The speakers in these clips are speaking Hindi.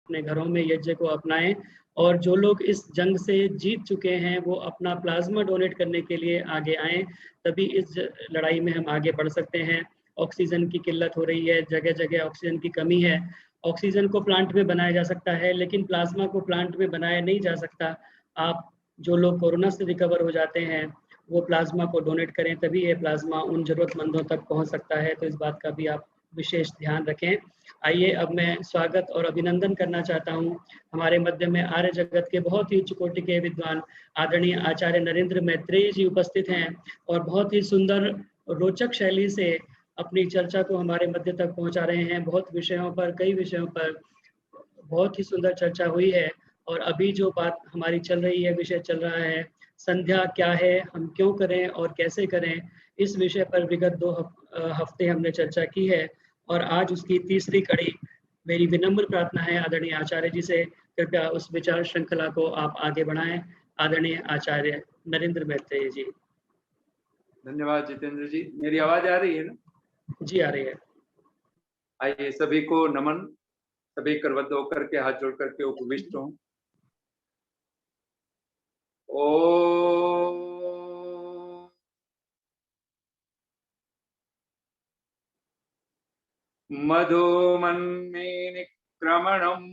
अपने घरों में यज्ञ को अपनाएं, और जो लोग इस जंग से जीत चुके हैं वो अपना प्लाज्मा डोनेट करने के लिए आगे आएं, तभी इस लड़ाई में हम आगे बढ़ सकते हैं। ऑक्सीजन की किल्लत हो रही है, जगह जगह ऑक्सीजन की कमी है। ऑक्सीजन को प्लांट में बनाया जा सकता है, लेकिन प्लाज्मा को प्लांट में बनाया नहीं जा सकता। आप जो लोग कोरोना से रिकवर हो जाते हैं वो प्लाज्मा को डोनेट करें, तभी ये प्लाज्मा उन जरूरतमंदों तक पहुंच सकता है। तो इस बात का भी आप विशेष ध्यान रखें। आइए अब मैं स्वागत और अभिनंदन करना चाहता हूं। हमारे मध्य में आर्य जगत के बहुत ही उच्च कोटि के विद्वान आदरणीय आचार्य नरेंद्र मैत्रेय जी उपस्थित हैं, और बहुत ही सुंदर रोचक शैली से अपनी चर्चा को हमारे मध्य तक पहुंचा रहे हैं। बहुत विषयों पर, कई विषयों पर बहुत ही सुंदर चर्चा हुई है। और अभी जो बात हमारी चल रही है, विषय चल रहा है संध्या क्या है, हम क्यों करें और कैसे करें, इस विषय पर विगत 2 हफ्ते हमने चर्चा की है, और आज उसकी तीसरी कड़ी। मेरी विनम्र प्रार्थना है आदरणीय आचार्य जी से, कृपया उस विचार श्रृंखला को आप आगे बढ़ाएं। आदरणीय आचार्य नरेंद्र मैत्रेय जी। धन्यवाद जितेंद्र जी। मेरी आवाज आ रही है ना? जी आ रही है। आइए सभी को नमन। सभी करबद्ध होकर के हाथ जोड़ करके उपविष्ट हों। ओ मधुमन्मे निक्रमणम्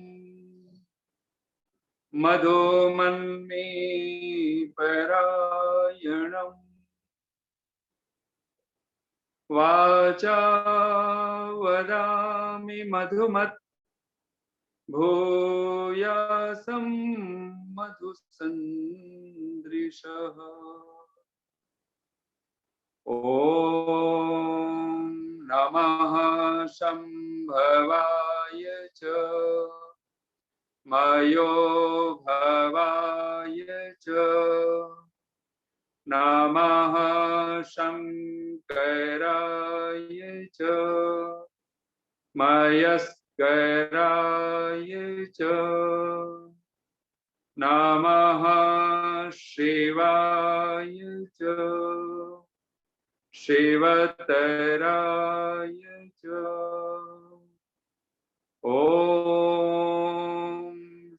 मधुमन्मे परायणम् वाचा वदामि मधुमत् भूयासं मधुसन्दृशः। ॐ नमः शम्भवाय च मयो भवाय च नमः शंकराय च मयस्कराय च नमः शिवाय च शिवतराय च। ओम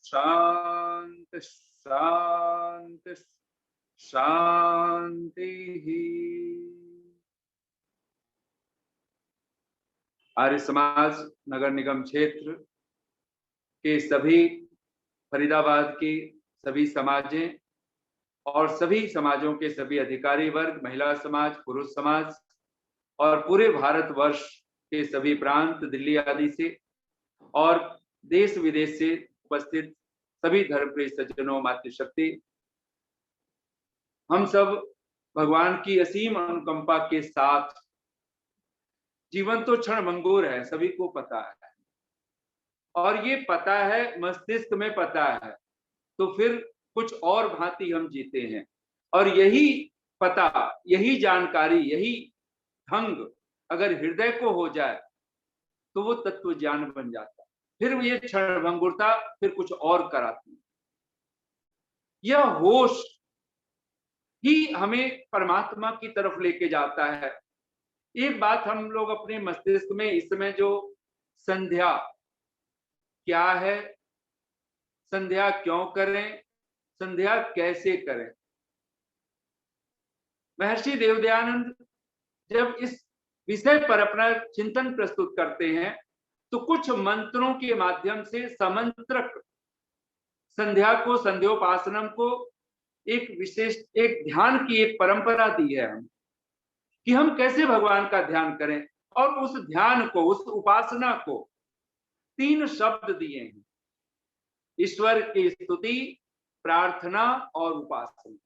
शांति शांति शांति। आर्य समाज नगर निगम क्षेत्र के सभी, फरीदाबाद की सभी समाजें और सभी समाजों के सभी अधिकारी वर्ग, महिला समाज, पुरुष समाज और पूरे भारतवर्ष के सभी प्रांत, दिल्ली आदि से और देश विदेश से उपस्थित सभी धर्मप्रिय सज्जनों, मातृशक्ति, हम सब भगवान की असीम अनुकंपा के साथ, जीवन तो क्षणभंगुर है, सभी को पता है, और ये पता है, मस्तिष्क में पता है, तो फिर कुछ और भांति हम जीते हैं। और यही पता, यही जानकारी, यही ढंग अगर हृदय को हो जाए तो वो तत्व ज्ञान बन जाता है। फिर ये क्षणभंगुरता फिर कुछ और कराती है। यह होश ही हमें परमात्मा की तरफ लेके जाता है। एक बात हम लोग अपने मस्तिष्क में इस समय, जो संध्या क्या है, संध्या क्यों करें, संध्या कैसे करें, महर्षि देवदयानंद जब इस विषय पर अपना चिंतन प्रस्तुत करते हैं तो कुछ मंत्रों के माध्यम से समंत्रक संध्या को, संध्योपासनम को एक विशेष, एक ध्यान की एक परंपरा दी है हम, कि हम कैसे भगवान का ध्यान करें। और उस ध्यान को, उस उपासना को 3 शब्द दिए हैं: ईश्वर की स्तुति, प्रार्थना और उपासना।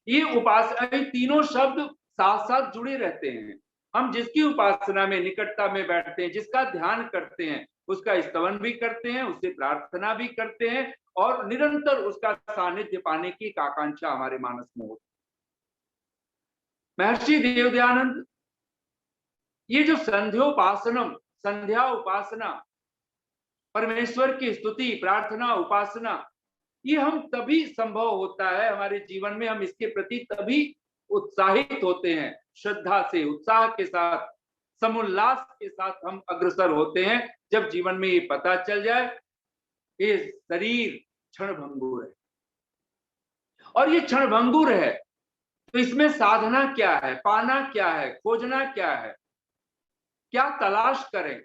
ये उपासना, तीनों शब्द साथ साथ जुड़े रहते हैं। हम जिसकी उपासना में, निकटता में बैठते हैं, जिसका ध्यान करते हैं, उसका स्तवन भी करते हैं, उससे प्रार्थना भी करते हैं, और निरंतर उसका सानिध्य पाने की एक आकांक्षा हमारे मानस में होती है। महर्षि देवदयानंद ये जो संध्योपासनम, संध्या उपासना, परमेश्वर की स्तुति, प्रार्थना, उपासना, ये हम तभी संभव होता है हमारे जीवन में, हम इसके प्रति तभी उत्साहित होते हैं, श्रद्धा से, उत्साह के साथ, समुल्लास के साथ हम अग्रसर होते हैं, जब जीवन में ये पता चल जाए ये शरीर क्षणभंगुर है, और ये क्षणभंगुर है, तो इसमें साधना क्या है, पाना क्या है, खोजना क्या है, क्या तलाश करें?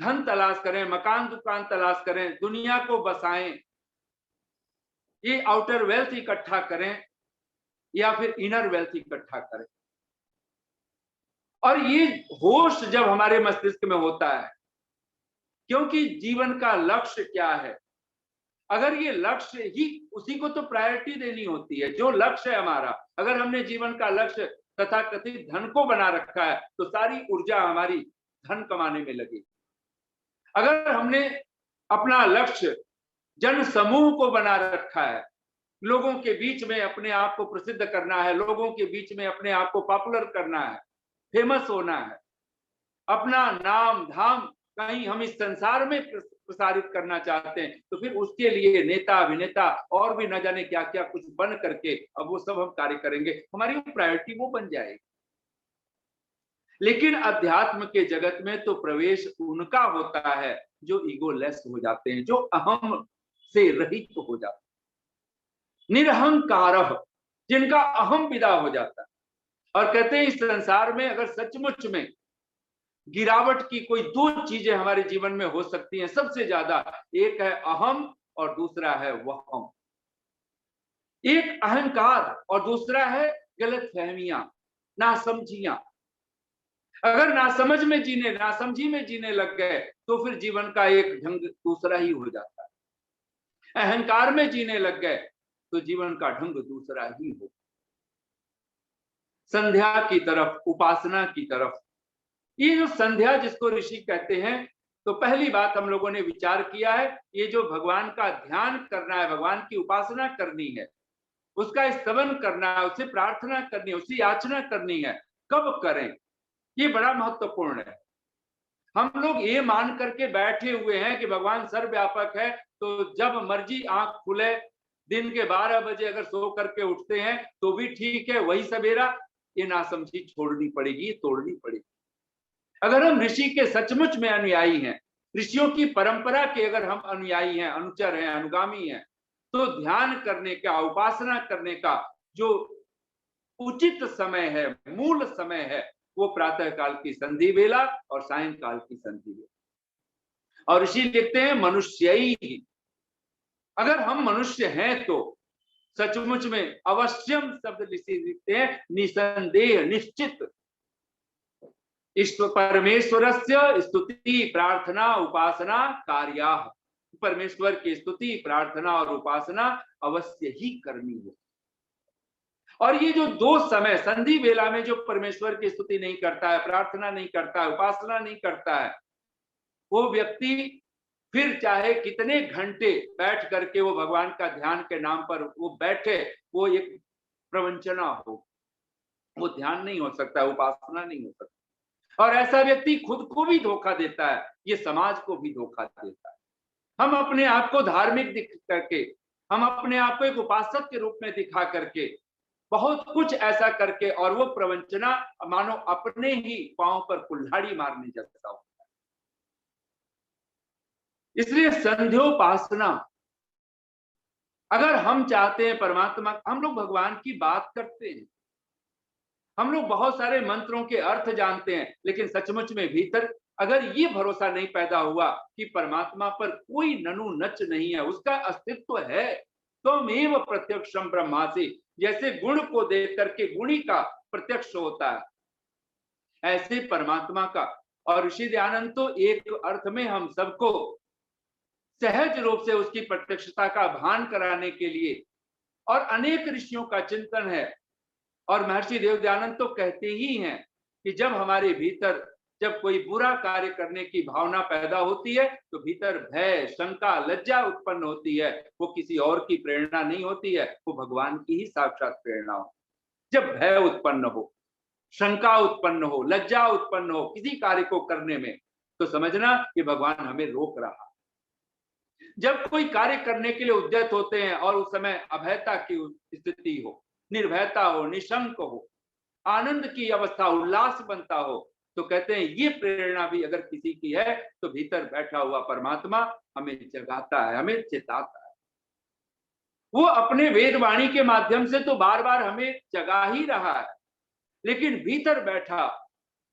धन तलाश करें, मकान दुकान तलाश करें, दुनिया को बसाएं, ये आउटर वेल्थ इकट्ठा करें, या फिर इनर वेल्थ इकट्ठा करें? और ये होश जब हमारे मस्तिष्क में होता है, क्योंकि जीवन का लक्ष्य क्या है, अगर ये लक्ष्य ही, उसी को तो प्रायोरिटी देनी होती है। जो लक्ष्य है हमारा, अगर हमने जीवन का लक्ष्य तथाकथित धन को बना रखा है, तो सारी ऊर्जा हमारी धन कमाने में लगी। अगर हमने अपना लक्ष्य जन समूह को बना रखा है, लोगों के बीच में अपने आप को प्रसिद्ध करना है, लोगों के बीच में अपने आप को पॉपुलर करना है, फेमस होना है, अपना नाम धाम कहीं हम इस संसार में प्रसारित करना चाहते हैं, तो फिर उसके लिए नेता अभिनेता और भी न जाने क्या क्या कुछ बन करके अब वो सब हम कार्य करेंगे, हमारी प्रायोरिटी वो बन जाएगी। लेकिन अध्यात्म के जगत में तो प्रवेश उनका होता है जो ईगोलेस हो जाते हैं, जो अहम से रहित हो जाते हैं, निरहंकार, जिनका अहम विदा हो जाता है। और कहते हैं इस संसार में अगर सचमुच में गिरावट की कोई दो चीजें हमारे जीवन में हो सकती हैं सबसे ज्यादा, एक है अहम और दूसरा है वहम। एक अहंकार और दूसरा है गलतफहमियां, नासमझियां। अगर नासमझ में जीने, नासमझी में जीने लग गए तो फिर जीवन का एक ढंग दूसरा ही हो जाता है। अहंकार में जीने लग गए तो जीवन का ढंग दूसरा ही हो। संध्या की तरफ, उपासना की तरफ, ये जो संध्या जिसको ऋषि कहते हैं, तो पहली बात हम लोगों ने विचार किया है, ये जो भगवान का ध्यान करना है, भगवान की उपासना करनी है, उसका स्तवन करना है, उससे प्रार्थना करनी है, उसकी याचना करनी है, कब करें, ये बड़ा महत्वपूर्ण है। हम लोग ये मान करके बैठे हुए हैं कि भगवान सर्वव्यापक है, तो जब मर्जी आंख खुले, दिन के 12 बजे अगर सो करके उठते हैं तो भी ठीक है, वही सवेरा, ये नासमझी छोड़नी पड़ेगी, तोड़नी पड़ेगी। अगर हम ऋषि के सचमुच में अनुयायी हैं, ऋषियों की परंपरा के अगर हम अनुयायी हैं, अनुचर हैं, अनुगामी हैं, तो ध्यान करने का, उपासना करने का जो उचित समय है, मूल समय है, वो प्रातः काल की संधि वेला और सायंकाल की संधि वेला। और ऋषि लिखते हैं मनुष्य ही, अगर हम मनुष्य हैं तो सचमुच में अवश्यम शब्द ऋषि लिखते हैं, निसंदेह, निश्चित परमेश्वरस्य स्तुति प्रार्थना उपासना कार्या, परमेश्वर की स्तुति प्रार्थना और उपासना अवश्य ही करनी है। और ये जो दो समय संधि वेला में जो परमेश्वर की स्तुति नहीं करता है, प्रार्थना नहीं करता है, उपासना नहीं करता है, वो व्यक्ति फिर चाहे कितने घंटे बैठ करके वो भगवान का ध्यान के नाम पर वो बैठे, वो एक प्रवंचना हो, वो ध्यान नहीं हो सकता, उपासना नहीं हो सकता। और ऐसा व्यक्ति खुद को भी धोखा देता है, ये समाज को भी धोखा देता है। हम अपने आप को धार्मिक दिख करके, हम अपने आप को एक उपासक के रूप में दिखा करके, बहुत कुछ ऐसा करके, और वो प्रवंचना मानो अपने ही पांव पर कुल्हाड़ी मारने जैसा होता है। इसलिए संध्योपासना, अगर हम चाहते हैं परमात्मा, हम लोग भगवान की बात करते हैं, हम लोग बहुत सारे मंत्रों के अर्थ जानते हैं, लेकिन सचमुच में भीतर अगर ये भरोसा नहीं पैदा हुआ कि परमात्मा पर कोई ननु नच नहीं है, उसका अस्तित्व है, त्वमेव प्रत्यक्षम ब्रह्मासि, जैसे गुण को देख करके गुणी का प्रत्यक्ष होता है, ऐसे परमात्मा का। और ऋषि दयानंद तो एक अर्थ में हम सबको सहज रूप से उसकी प्रत्यक्षता का भान कराने के लिए, और अनेक ऋषियों का चिंतन है, और महर्षि देव दयानंद तो कहते ही हैं कि जब हमारे भीतर जब कोई बुरा कार्य करने की भावना पैदा होती है तो भीतर भय, शंका, लज्जा उत्पन्न होती है, वो किसी और की प्रेरणा नहीं होती है, वो भगवान की ही साक्षात प्रेरणा हो। जब भय उत्पन्न हो, शंका उत्पन्न हो, लज्जा उत्पन्न हो किसी कार्य को करने में, तो समझना कि भगवान हमें रोक रहा। जब कोई कार्य करने के लिए उद्यत होते हैं और उस समय अभयता की स्थिति हो, निर्भयता हो, निशंक हो, आनंद की अवस्था, उल्लास बनता हो, तो कहते हैं ये प्रेरणा भी अगर किसी की है तो भीतर बैठा हुआ परमात्मा हमें जगाता है, हमें चेताता है। वो अपने वेदवाणी के माध्यम से तो बार बार हमें जगा ही रहा है, लेकिन भीतर बैठा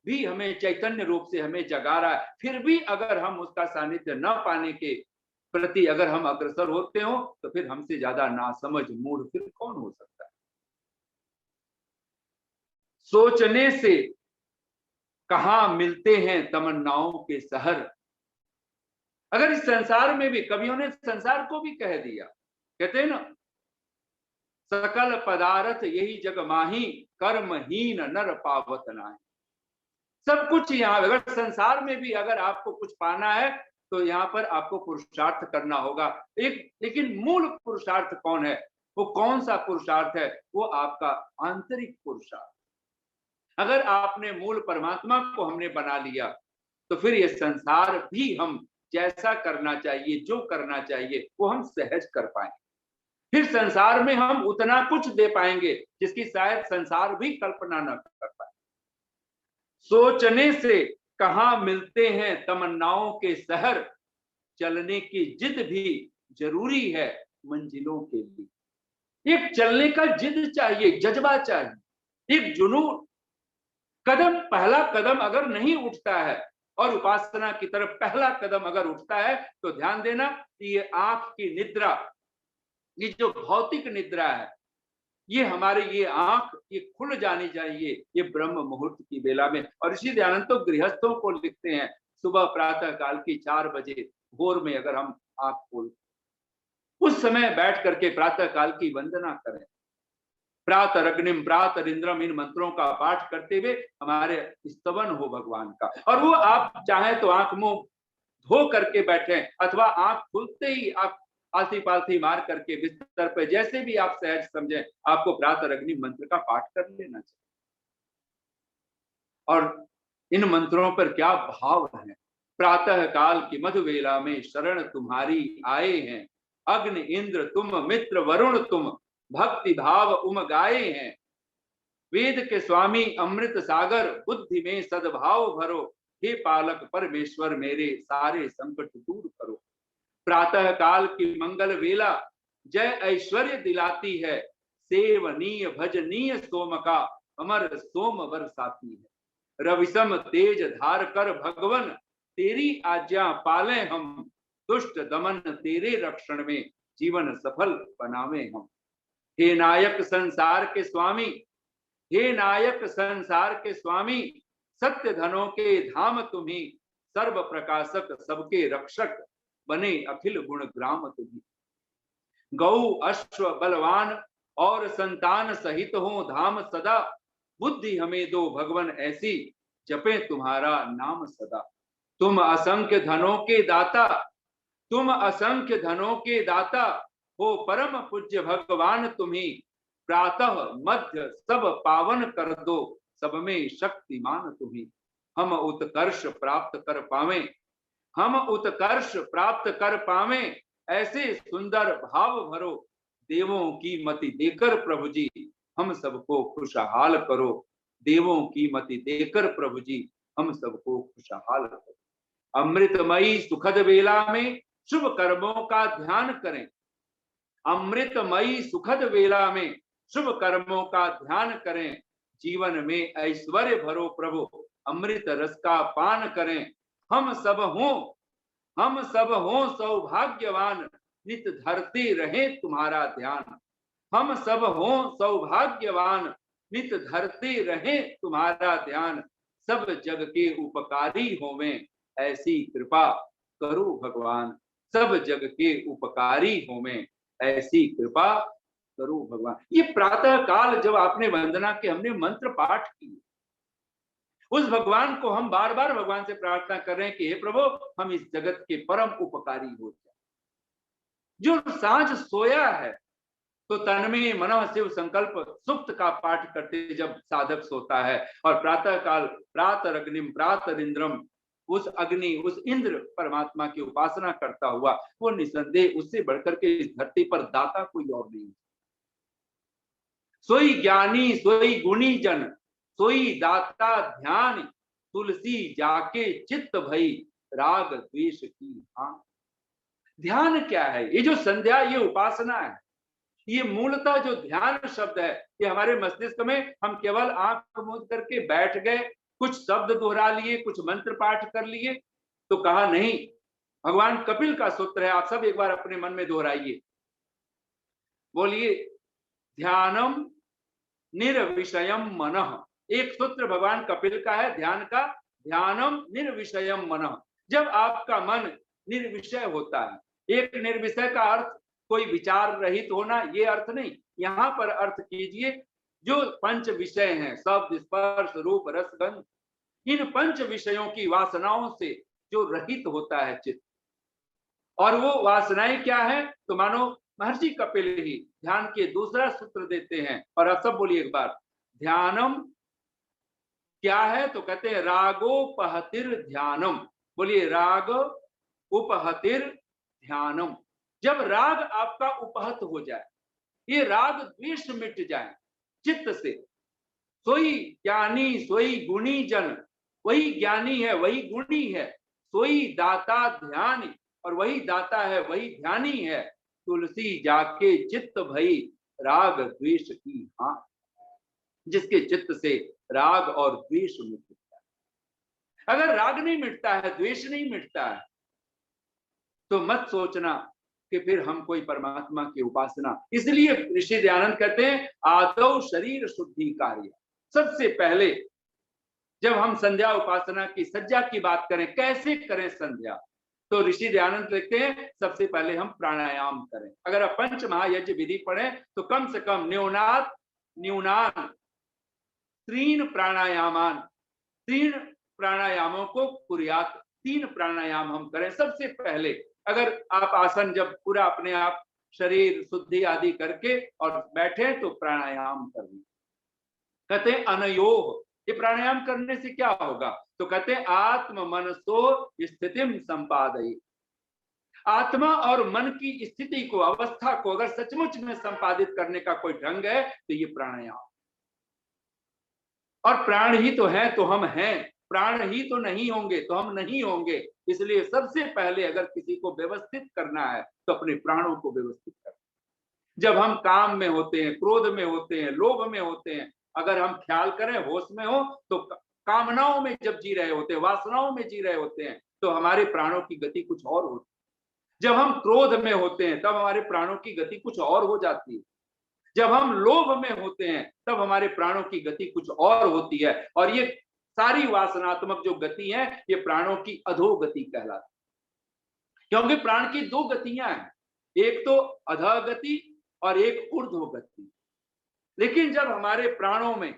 भी हमें चैतन्य रूप से हमें जगा रहा है। फिर भी अगर हम उसका सानिध्य न पाने के प्रति अगर हम अग्रसर होते हो तो फिर हमसे ज्यादा नासमझ मूढ़ फिर कौन हो सकता है। सोचने से कहां मिलते हैं तमन्नाओं के शहर। अगर इस संसार में भी कवियों ने संसार को भी कह दिया, कहते हैं ना, सकल पदार्थ यही जग माही, कर्महीन नर पावत नाहि। सब कुछ यहाँ, अगर संसार में भी अगर आपको कुछ पाना है तो यहाँ पर आपको पुरुषार्थ करना होगा। लेकिन मूल पुरुषार्थ कौन है? वो कौन सा पुरुषार्थ है? वो आपका आंतरिक पुरुषार्थ। अगर आपने मूल परमात्मा को हमने बना लिया तो फिर ये संसार भी हम जैसा करना चाहिए, जो करना चाहिए, वो हम सहज कर पाएंगे। फिर संसार में हम उतना कुछ दे पाएंगे जिसकी शायद संसार भी कल्पना न कर पाए। सोचने से कहां मिलते हैं तमन्नाओं के शहर, चलने की जिद भी जरूरी है मंजिलों के लिए। एक चलने का जिद चाहिए, जज्बा चाहिए, एक जुनून। पहला कदम अगर नहीं उठता है और उपासना की तरफ पहला कदम अगर उठता है तो ध्यान देना कि ये आंख की निद्रा, ये जो भौतिक निद्रा है, ये हमारे ये आंख ये खुल जानी चाहिए ये ब्रह्म मुहूर्त की बेला में। और इसी दयानंद तो गृहस्थों को लिखते हैं, सुबह प्रातः काल की 4 बजे भोर में अगर हम आंख खोल उस समय बैठ करके प्रातः काल की वंदना करें, प्रातरग्निम प्रातरिंद्रम, इन मंत्रों का पाठ करते हुए हमारे स्तवन हो भगवान का। और वो आप चाहे तो आंख मुंह धो करके बैठे अथवा आंख खुलते ही आप आलती पालती मार करके बिस्तर पे जैसे भी आप सहज समझे आपको प्रातरग्नि मंत्र का पाठ कर लेना चाहिए। और इन मंत्रों पर क्या भाव है? प्रातः काल की मधुवेला में शरण तुम्हारी आए हैं, अग्नि इंद्र तुम मित्र वरुण तुम, भक्ति भाव उम गाए हैं। वेद के स्वामी अमृत सागर, बुद्धि में सद्भाव भरो, हे पालक परमेश्वर मेरे सारे संकट दूर करो। प्रातः काल की मंगल वेला जय ऐश्वर्य दिलाती है, सेवनीय भजनीय सोम का अमर सोम बरसाती है। रविसम तेज धार कर भगवन, तेरी आज्ञा पाले हम, दुष्ट दमन तेरे रक्षण में, जीवन सफल बनावे हम। हे नायक संसार के स्वामी, हे नायक संसार के स्वामी, सत्य धनों के धाम तुम्ही, सर्व प्रकाशक सबके रक्षक, बने अखिल गुण ग्राम तुम्ही। गौ अश्व बलवान और संतान सहित हो धाम सदा, बुद्धि हमें दो भगवन ऐसी, जपे तुम्हारा नाम सदा। तुम असंख्य धनों के दाता, तुम असंख्य धनों के दाता हो, परम पूज्य भगवान तुम्ही, प्रातः मध्य सब पावन कर दो, सब में शक्तिमान तुम्ही। हम उत्कर्ष प्राप्त कर पावें, हम उत्कर्ष प्राप्त कर पावें, ऐसे सुंदर भाव भरो, देवों की मति देकर प्रभु जी हम सबको खुशहाल करो। देवों की मति देकर प्रभु जी हम सबको खुशहाल करो। अमृतमयी सुखद वेला में शुभ कर्मों का ध्यान करें, अमृतमयी सुखद वेला में शुभ कर्मों का ध्यान करें। जीवन में ऐश्वर्य भरो प्रभु, अमृत रस का पान करें। हम सब हों सौभाग्यवान, नित धरती रहे तुम्हारा ध्यान। हम सब हों सौभाग्यवान, नित धरती रहे तुम्हारा ध्यान। सब जग के उपकारी होवें, ऐसी कृपा करो भगवान। सब जग के उपकारी होवें, ऐसी कृपा करो भगवान। ये प्रातः काल जब आपने वंदना के हमने मंत्र पाठ किए, उस भगवान को हम बार बार भगवान से प्रार्थना कर रहे हैं कि हे प्रभु हम इस जगत के परम उपकारी हो जाए। जो सांझ सोया है तो तन में मनः शिव संकल्प सुक्त का पाठ करते जब साधक सोता है, और प्रातः काल प्रातरग्निम प्रातरिंद्रम, उस अग्नि उस इंद्र परमात्मा की उपासना करता हुआ, वो निसंदेह उससे बढ़कर के इस धरती पर दाता कोई और नहीं। सोई ज्ञानी सोई गुणी जन, सोई दाता ध्यान, तुलसी जाके चित्त भई राग द्वेष की हाँ। ध्यान क्या है? ये जो संध्या, ये उपासना है। ये मूलतः जो ध्यान शब्द है, ये हमारे मस्तिष्क में हम केवल आंख मूंद करके बैठ गए, कुछ शब्द दोहरा लिए, कुछ मंत्र पाठ कर लिए, तो कहा नहीं। भगवान कपिल का सूत्र है, आप सब एक बार अपने मन में दोहराइए, बोलिए, ध्यानम निर्विषयम मनः। एक सूत्र भगवान कपिल का है ध्यान का, ध्यानम निर्विषयम मनः। जब आपका मन निर्विषय होता है, एक निर्विषय का अर्थ कोई विचार रहित होना, ये अर्थ नहीं, यहां पर अर्थ कीजिए जो पंच विषय हैं, शब्द स्पर्श रूप रस गंध, इन पंच विषयों की वासनाओं से जो रहित होता है चित्त। और वो वासनाएं क्या है? तो मानो महर्षि कपिल ही ध्यान के दूसरा सूत्र देते हैं, और आप सब बोलिए एक बार, ध्यानम क्या है? तो कहते हैं रागोपहतिर ध्यानम। बोलिए, राग उपहतिर ध्यानम। जब राग आपका उपहत हो जाए, ये राग द्वेष मिट जाए चित्त से, सोई ज्ञानी सोई गुणी जन, वही ज्ञानी है वही गुणी है, सोई दाता ध्यानी, और वही दाता है वही ध्यानी है, तुलसी जाके चित्त भई राग द्वेष की हाँ। जिसके चित्त से राग और द्वेष मिट जाता है। अगर राग नहीं मिटता है, द्वेष नहीं मिटता है, तो मत सोचना कि फिर हम कोई परमात्मा की उपासना। इसलिए ऋषि दयानंद कहते हैं आदौ शरीर शुद्धि कार्य। सबसे पहले जब हम संध्या उपासना की सज्जा की बात करें, कैसे करें संध्या, तो ऋषि दयानंद लिखते हैं सबसे पहले हम प्राणायाम करें। अगर आप पंच महायज्ञ विधि पढ़ें तो कम से कम न्यूनात न्यूनान 3 प्राणायामान, 3 प्राणायामों को कुर्यात, 3 प्राणायाम हम करें सबसे पहले। अगर आप आसन जब पूरा अपने आप शरीर शुद्धि आदि करके और बैठे तो प्राणायाम करें। कहते हैं अनयोह, ये प्राणायाम करने से क्या होगा? तो कहते हैं आत्म मनसो स्थितिम संपादयि। आत्मा और मन की स्थिति को, अवस्था को अगर सचमुच में संपादित करने का कोई ढंग है तो ये प्राणायाम। और प्राण ही तो है तो हम हैं, प्राण ही तो नहीं होंगे तो हम नहीं होंगे। इसलिए सबसे पहले अगर किसी को व्यवस्थित करना है तो अपने प्राणों को व्यवस्थित करना। जब हम काम में होते हैं, क्रोध में होते हैं, लोभ में होते हैं, अगर हम ख्याल करें, होश में हो, तो कामनाओं में जब जी रहे होते हैं, वासनाओं में जी रहे होते हैं, तो हमारे प्राणों की गति कुछ और होती है। जब हम क्रोध में होते हैं तब हमारे प्राणों की गति कुछ और हो जाती है। जब हम लोभ में होते हैं तब हमारे प्राणों की गति कुछ और होती है। और ये सारी वासनात्मक जो गति है, ये प्राणों की अधोगति कहलाती है। क्योंकि प्राण की 2 गतियां हैं, एक तो अधोगति और एक ऊर्ध्वगति। लेकिन जब हमारे प्राणों में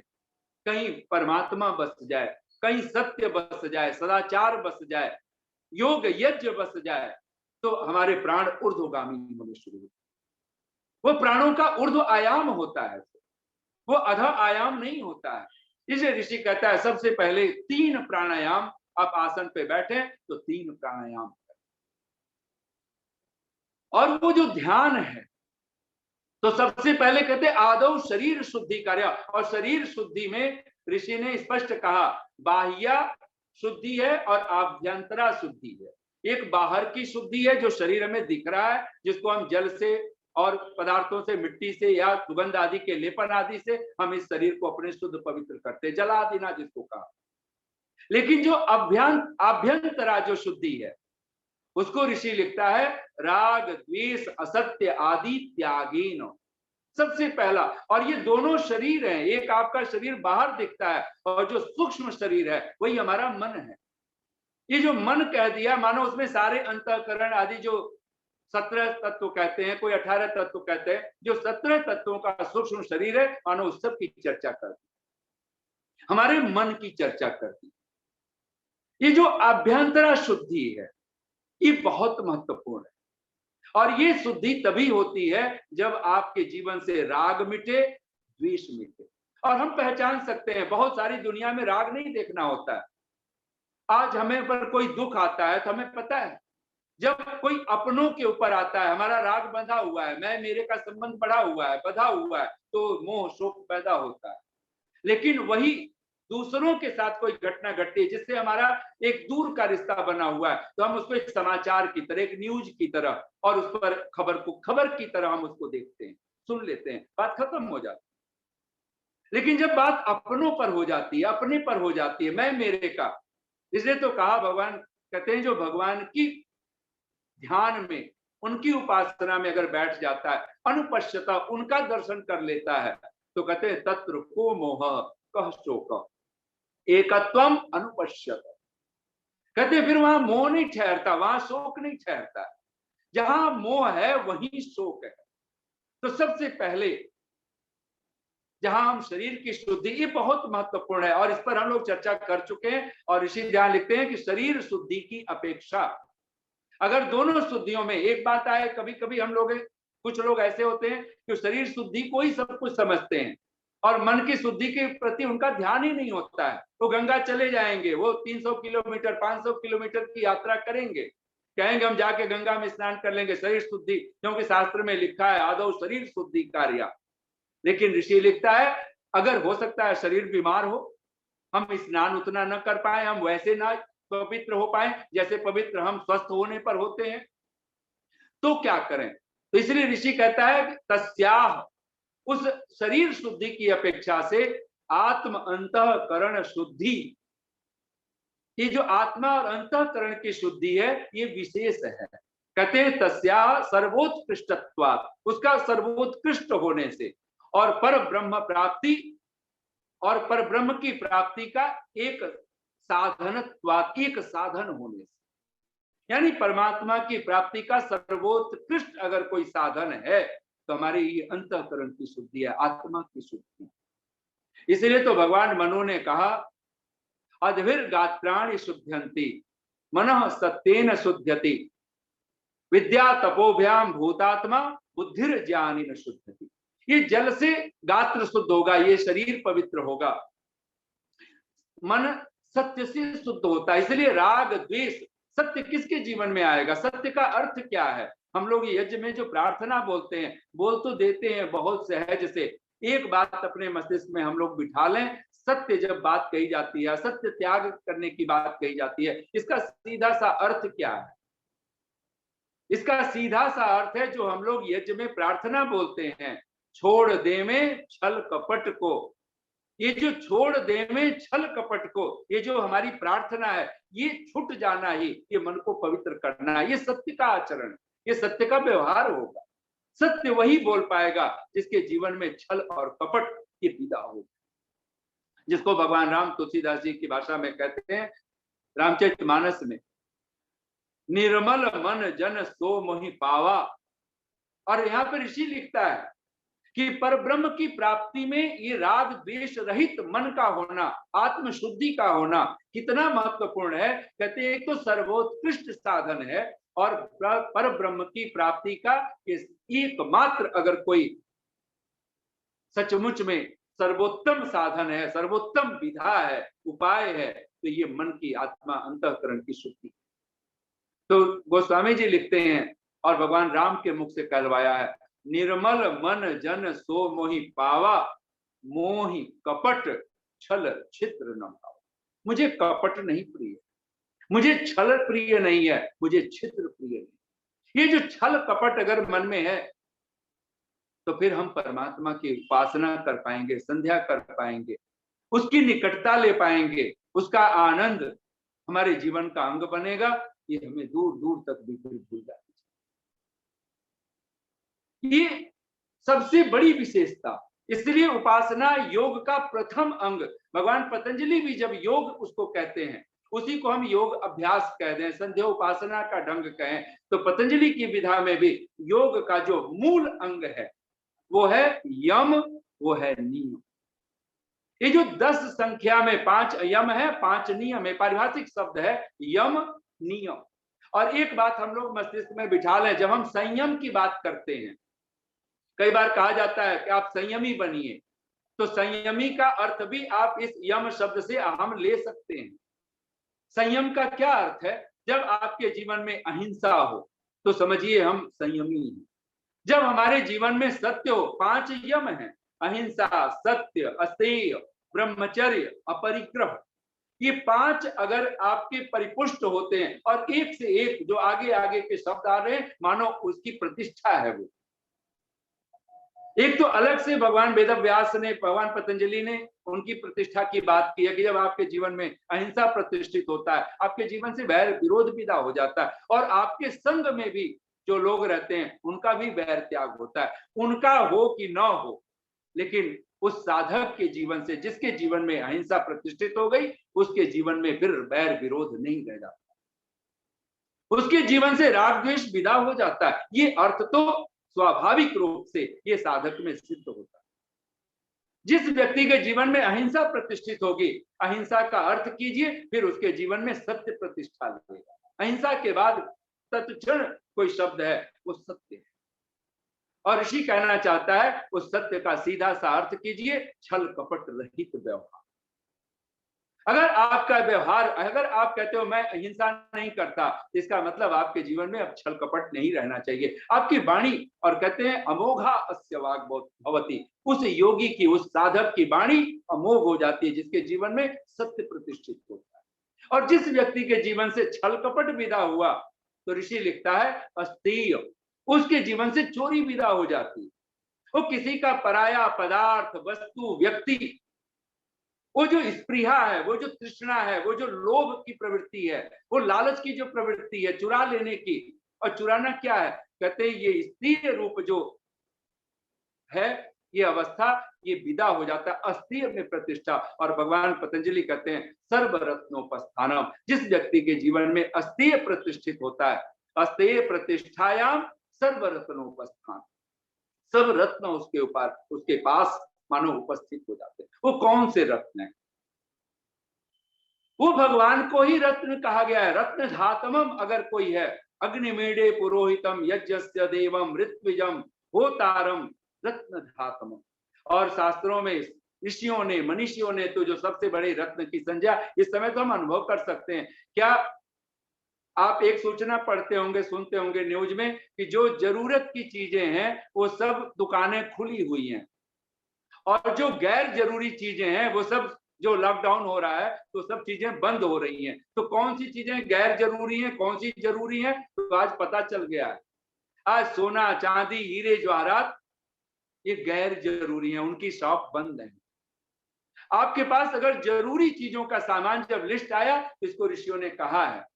कहीं परमात्मा बस जाए, कहीं सत्य बस जाए, सदाचार बस जाए, योग यज्ञ बस जाए, तो हमारे प्राण ऊर्ध्वगामी होने शुरू होते। वो प्राणों का ऊर्ध्व आयाम होता है, वो अध आयाम नहीं होता है। इसे ऋषि कहता है सबसे पहले 3 प्राणायाम, आप आसन पे बैठे तो 3 प्राणायाम करें। और वो जो ध्यान है, तो सबसे पहले कहते आदौ शरीर शुद्धि कार्य। और शरीर शुद्धि में ऋषि ने स्पष्ट कहा बाह्य शुद्धि है और आभ्यंतरा शुद्धि है। एक बाहर की शुद्धि है जो शरीर में दिख रहा है, जिसको हम जल से और पदार्थों से, मिट्टी से या सुगंध आदि के लेपन आदि से हम इस शरीर को अपने शुद्ध पवित्र करते, जलादिना जिसको कहा। लेकिन जो आभ्यंतरा जो शुद्धि है, उसको ऋषि लिखता है राग द्वेष असत्य आदि त्यागीन। सबसे पहला, और ये दोनों शरीर हैं, एक आपका शरीर बाहर दिखता है और जो सूक्ष्म शरीर है वही हमारा मन है। ये जो मन कह दिया, मानो उसमें सारे अंतःकरण आदि जो 17 तत्व कहते हैं, कोई 18 तत्व कहते हैं, जो 17 तत्वों का सूक्ष्म शरीर है, मानो उस सब की चर्चा करती, हमारे मन की चर्चा करती। ये जो आभ्यंतरा शुद्धि है ये बहुत महत्वपूर्ण है। और ये शुद्धि तभी होती है जब आपके जीवन से राग मिटे, द्वेष मिटे। और हम पहचान सकते हैं, बहुत सारी दुनिया में राग नहीं देखना होता है। आज हमें पर कोई दुख आता है तो हमें पता है, जब कोई अपनों के ऊपर आता है, हमारा राग बंधा हुआ है, मैं मेरे का संबंध बढ़ा हुआ है, बंधा हुआ है, तो मोह शोक पैदा होता है। लेकिन वही दूसरों के साथ कोई घटना घटती है जिससे हमारा एक दूर का रिश्ता बना हुआ है, तो हम उसको एक समाचार की तरह, एक न्यूज की तरह, और उस पर खबर की तरह हम उसको देखते हैं, सुन लेते हैं, बात खत्म हो जाती है। लेकिन जब बात अपनों पर हो जाती है, अपने पर हो जाती है, मैं मेरे का, इसलिए तो कहा, भगवान कहते हैं जो भगवान की ध्यान में, उनकी उपासना में अगर बैठ जाता है, अनुपश्यता, उनका दर्शन कर लेता है, तो कहते हैं तत्र को मोह कह शोक एकत्वम अनुपश्यत। कहते हैं फिर वहां मोह नहीं ठहरता, वहां शोक नहीं ठहरता। जहां मोह है वहीं शोक है। तो सबसे पहले जहां हम शरीर की शुद्धि, ये बहुत महत्वपूर्ण है और इस पर हम लोग चर्चा कर चुके हैं, और ऋषि ध्यान लिखते हैं कि शरीर शुद्धि की अपेक्षा अगर दोनों शुद्धियों में एक बात आए, कभी कभी हम लोग, कुछ लोग ऐसे होते हैं कि शरीर शुद्धि को ही सब कुछ समझते हैं और मन की शुद्धि के प्रति उनका ध्यान ही नहीं होता है। वो गंगा चले जाएंगे, वो 300 किलोमीटर 500 किलोमीटर की यात्रा करेंगे, कहेंगे हम जाके गंगा में स्नान कर लेंगे, शरीर शुद्धि, क्योंकि शास्त्र में लिखा है आदौ शरीर शुद्धि कार्य। लेकिन ऋषि लिखता है अगर हो सकता है शरीर बीमार हो, हम स्नान उतना न कर पाए, हम वैसे ना पवित्र हो पाए जैसे पवित्र हम स्वस्थ होने पर होते हैं, तो क्या करें? तो इसलिए ऋषि कहता है तस्याह, उस शरीर शुद्धि की अपेक्षा से आत्म अंतःकरण शुद्धि, ये जो आत्मा और अंतःकरण की शुद्धि है ये विशेष है। कहते हैं तस्याह सर्वोत्कृष्टत्वात्, उसका सर्वोत्कृष्ट होने से, और पर ब्रह्म प्राप्ति, और पर ब्रह्म की प्राप्ति का एक साधनत्वात्, एक साधन होने से, यानी परमात्मा की प्राप्ति का सर्वोत्कृष्ट अगर कोई साधन है तो हमारी ये अंतःकरण की शुद्धि है, आत्मा की शुद्धि। इसलिए तो भगवान मनु ने कहा अद्भिर्गात्राणि शुद्ध्यन्ति मनः सत्येन शुद्ध्यति विद्या तपोभ्याम भूतात्मा बुद्धिर ज्ञानी न शुद्धति। ये जल से गात्र शुद्ध होगा, ये शरीर पवित्र होगा, मन सत्य से शुद्ध होता है। इसलिए राग द्वेष, सत्य किसके जीवन में आएगा? सत्य का अर्थ क्या है? हम लोग यज्ञ में जो प्रार्थना बोलते हैं, बोल तो देते हैं बहुत सहज से, एक बात अपने मस्तिष्क में हम लोग बिठा लें, सत्य जब बात कही जाती है, सत्य त्याग करने की बात कही जाती है, इसका सीधा सा अर्थ क्या है? इसका सीधा सा अर्थ है जो हम लोग यज्ञ में प्रार्थना बोलते हैं, छोड़ दे में छल कपट को। ये जो छोड़ दे में छल कपट को, ये जो हमारी प्रार्थना है, ये छूट जाना ही, ये मन को पवित्र करना है, ये सत्य का आचरण, ये सत्य का व्यवहार होगा। सत्य वही बोल पाएगा जिसके जीवन में छल और कपट की विदा हो, जिसको भगवान राम तुलसीदास जी की भाषा में कहते हैं रामचरितमानस में, निर्मल मन जन सो मोहि पावा। और यहाँ पर ऋषि लिखता है कि परब्रह्म की प्राप्ति में ये राग द्वेष रहित मन का होना, आत्म शुद्धि का होना कितना महत्वपूर्ण है। कहते हैं एक तो सर्वोत्कृष्ट साधन है, और परब्रह्म की प्राप्ति का एकमात्र अगर कोई सचमुच में सर्वोत्तम साधन है, सर्वोत्तम विधा है, उपाय है, तो ये मन की आत्मा अंतःकरण की शुद्धि। तो गोस्वामी जी लिखते हैं और भगवान राम के मुख से कहलवाया है, निर्मल मन जन सो मोहि पावा, मोहि कपट छल छिद्र न पावा। मुझे कपट नहीं प्रिय, मुझे छल प्रिय नहीं है, मुझे छिद्र प्रिय नहीं। ये जो छल कपट अगर मन में है तो फिर हम परमात्मा की उपासना कर पाएंगे, संध्या कर पाएंगे, उसकी निकटता ले पाएंगे, उसका आनंद हमारे जीवन का अंग बनेगा। ये हमें दूर दूर तक भी भूल जाती है। ये सबसे बड़ी विशेषता, इसलिए उपासना योग का प्रथम अंग। भगवान पतंजलि भी जब योग उसको कहते हैं, उसी को हम योग अभ्यास कह दें, संध्या उपासना का ढंग कहें, तो पतंजलि की विधा में भी योग का जो मूल अंग है वो है यम, वो है नियम। ये जो 10 संख्या में 5 यम है, 5 नियम है, पारिभाषिक शब्द है यम नियम। और एक बात हम लोग मस्तिष्क में बिठा लें, जब हम संयम की बात करते हैं, कई बार कहा जाता है कि आप संयमी बनिए, तो संयमी का अर्थ भी आप इस यम शब्द से हम ले सकते हैं। संयम का क्या अर्थ है? जब आपके जीवन में अहिंसा हो तो समझिए हम संयमी हैं। जब हमारे जीवन में सत्य हो, 5 यम हैं, अहिंसा, सत्य, अस्तेय, ब्रह्मचर्य, अपरिग्रह, ये 5 अगर आपके परिपुष्ट होते हैं और एक से एक जो आगे आगे के शब्द आ रहे हैं, मानो उसकी प्रतिष्ठा है वो। एक तो अलग से भगवान वेदव्यास ने, भगवान पतंजलि ने उनकी प्रतिष्ठा की बात की है कि जब आपके जीवन में अहिंसा प्रतिष्ठित होता है, आपके जीवन से वैर विरोध विदा हो जाता है और आपके संग में भी जो लोग रहते हैं उनका भी वैर त्याग होता है। उनका हो कि न हो, लेकिन उस साधक के जीवन से, जिसके जीवन में अहिंसा प्रतिष्ठित हो गई, उसके जीवन में फिर वैर विरोध नहीं रह जाता, उसके जीवन से राग द्वेष विदा हो जाता है। ये अर्थ तो स्वाभाविक रूप से ये साधक में सिद्ध होता है। जिस व्यक्ति के जीवन में अहिंसा प्रतिष्ठित होगी, अहिंसा का अर्थ कीजिए, फिर उसके जीवन में सत्य प्रतिष्ठा लगेगा। अहिंसा के बाद तत्क्षण कोई शब्द है, वो सत्य है। और ऋषि कहना चाहता है उस सत्य का सीधा सा अर्थ कीजिए, छल कपट रहित व्यवहार। अगर आपका व्यवहार, अगर आप कहते हो मैं अहिंसा नहीं करता, इसका मतलब आपके जीवन में अब छल कपट नहीं रहना चाहिए। आपकी वाणी, और कहते हैं अमोघा अस्य वाग भवति, उस योगी की, उस साधक की वाणी अमोघ हो जाती है, जिसके जीवन में सत्य प्रतिष्ठित होता है। और जिस व्यक्ति के जीवन से छल कपट विदा हुआ, तो ऋषि लिखता है अस्तेय, उसके जीवन से चोरी विदा हो जाती है। वो किसी का पराया पदार्थ, वस्तु, व्यक्ति, वो जो स्पृहा है, वो जो तृष्णा है, वो जो लोभ की प्रवृत्ति है, वो लालच की जो प्रवृत्ति है, चुरा लेने की, और चुराना क्या है, कहते हैं ये स्त्रीय रूप जो है, ये अवस्था, ये विदा हो जाता है, अस्थिर में प्रतिष्ठा। और भगवान पतंजलि कहते हैं सर्वरत्नोपस्थानम, जिस व्यक्ति के जीवन में अस्थिर प्रतिष्ठित होता है, अस्थिर प्रतिष्ठायाम सर्वरत्नोपस्थान, सब रत्न उसके ऊपर, उसके पास मानो उपस्थित हो जाते हैं। वो कौन से रत्न है? वो भगवान को ही रत्न कहा गया है। रत्न धातमम अगर कोई है, अग्निमेढ़े पुरोहितम यज्ञस्य देवम ऋत्विजम होतारम रत्न धातमम। और शास्त्रों में ऋषियों ने, मनीषियों ने तो जो सबसे बड़े रत्न की संज्ञा इस समय तो हम अनुभव कर सकते हैं। क्या आप एक सूचना पढ़ते होंगे, सुनते होंगे न्यूज में कि जो जरूरत की चीजें हैं वो सब दुकानें खुली हुई हैं, और जो गैर जरूरी चीजें हैं वो सब, जो लॉकडाउन हो रहा है तो सब चीजें बंद हो रही हैं। तो कौन सी चीजें गैर जरूरी हैं, कौन सी जरूरी हैं, तो आज पता चल गया है। आज सोना, चांदी, हीरे जवाहरात ये गैर जरूरी हैं, उनकी शॉप बंद है। आपके पास अगर जरूरी चीजों का सामान जब लिस्ट आया, तो इसको ऋषियों ने कहा है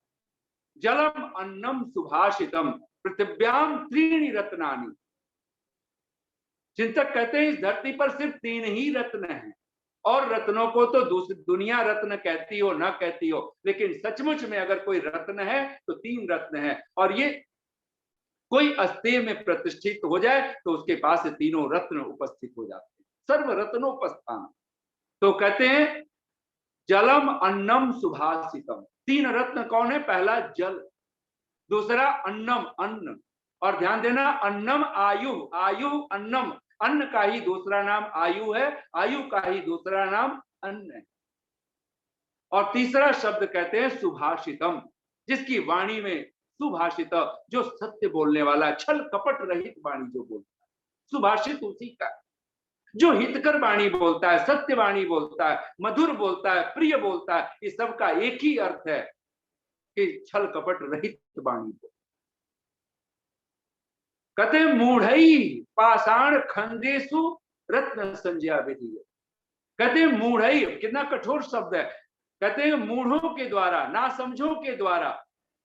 जलम अन्नम सुभाषितम पृथिव्याम त्रीणि रत्नानि। चिंतक कहते हैं इस धरती पर सिर्फ 3 ही रत्न हैं, और रत्नों को तो दुनिया रत्न कहती हो ना कहती हो, लेकिन सचमुच में अगर कोई रत्न है तो 3 रत्न है। और ये कोई अस्तेय में प्रतिष्ठित हो जाए तो उसके पास से तीनों रत्न उपस्थित हो जाते हैं, सर्व रत्नोपस्थान। तो कहते हैं जलम अन्नम सुभाषितम। 3 रत्न कौन है? पहला जल, दूसरा अन्नम, अन्न, और ध्यान देना अन्नम आयु, आयु अन्नम, अन्न का ही दूसरा नाम आयु है, आयु का ही दूसरा नाम अन्न है। और तीसरा शब्द कहते हैं सुभाषितम, जिसकी वाणी में सुभाषित, जो सत्य बोलने वाला, छल कपट रहित वाणी जो बोलता है, सुभाषित उसी का, जो हितकर वाणी बोलता है, सत्य वाणी बोलता है, मधुर बोलता है, प्रिय बोलता है। इस सब का एक ही अर्थ है कि छल कपट रहित वाणी बोल। कहते मूढ़ई पाषाण खंडेसु रत्न संज्ञा विधि। कहते मूढ़ई, कितना कठोर शब्द है। कहते हैं मूढ़ों के द्वारा, ना समझों के द्वारा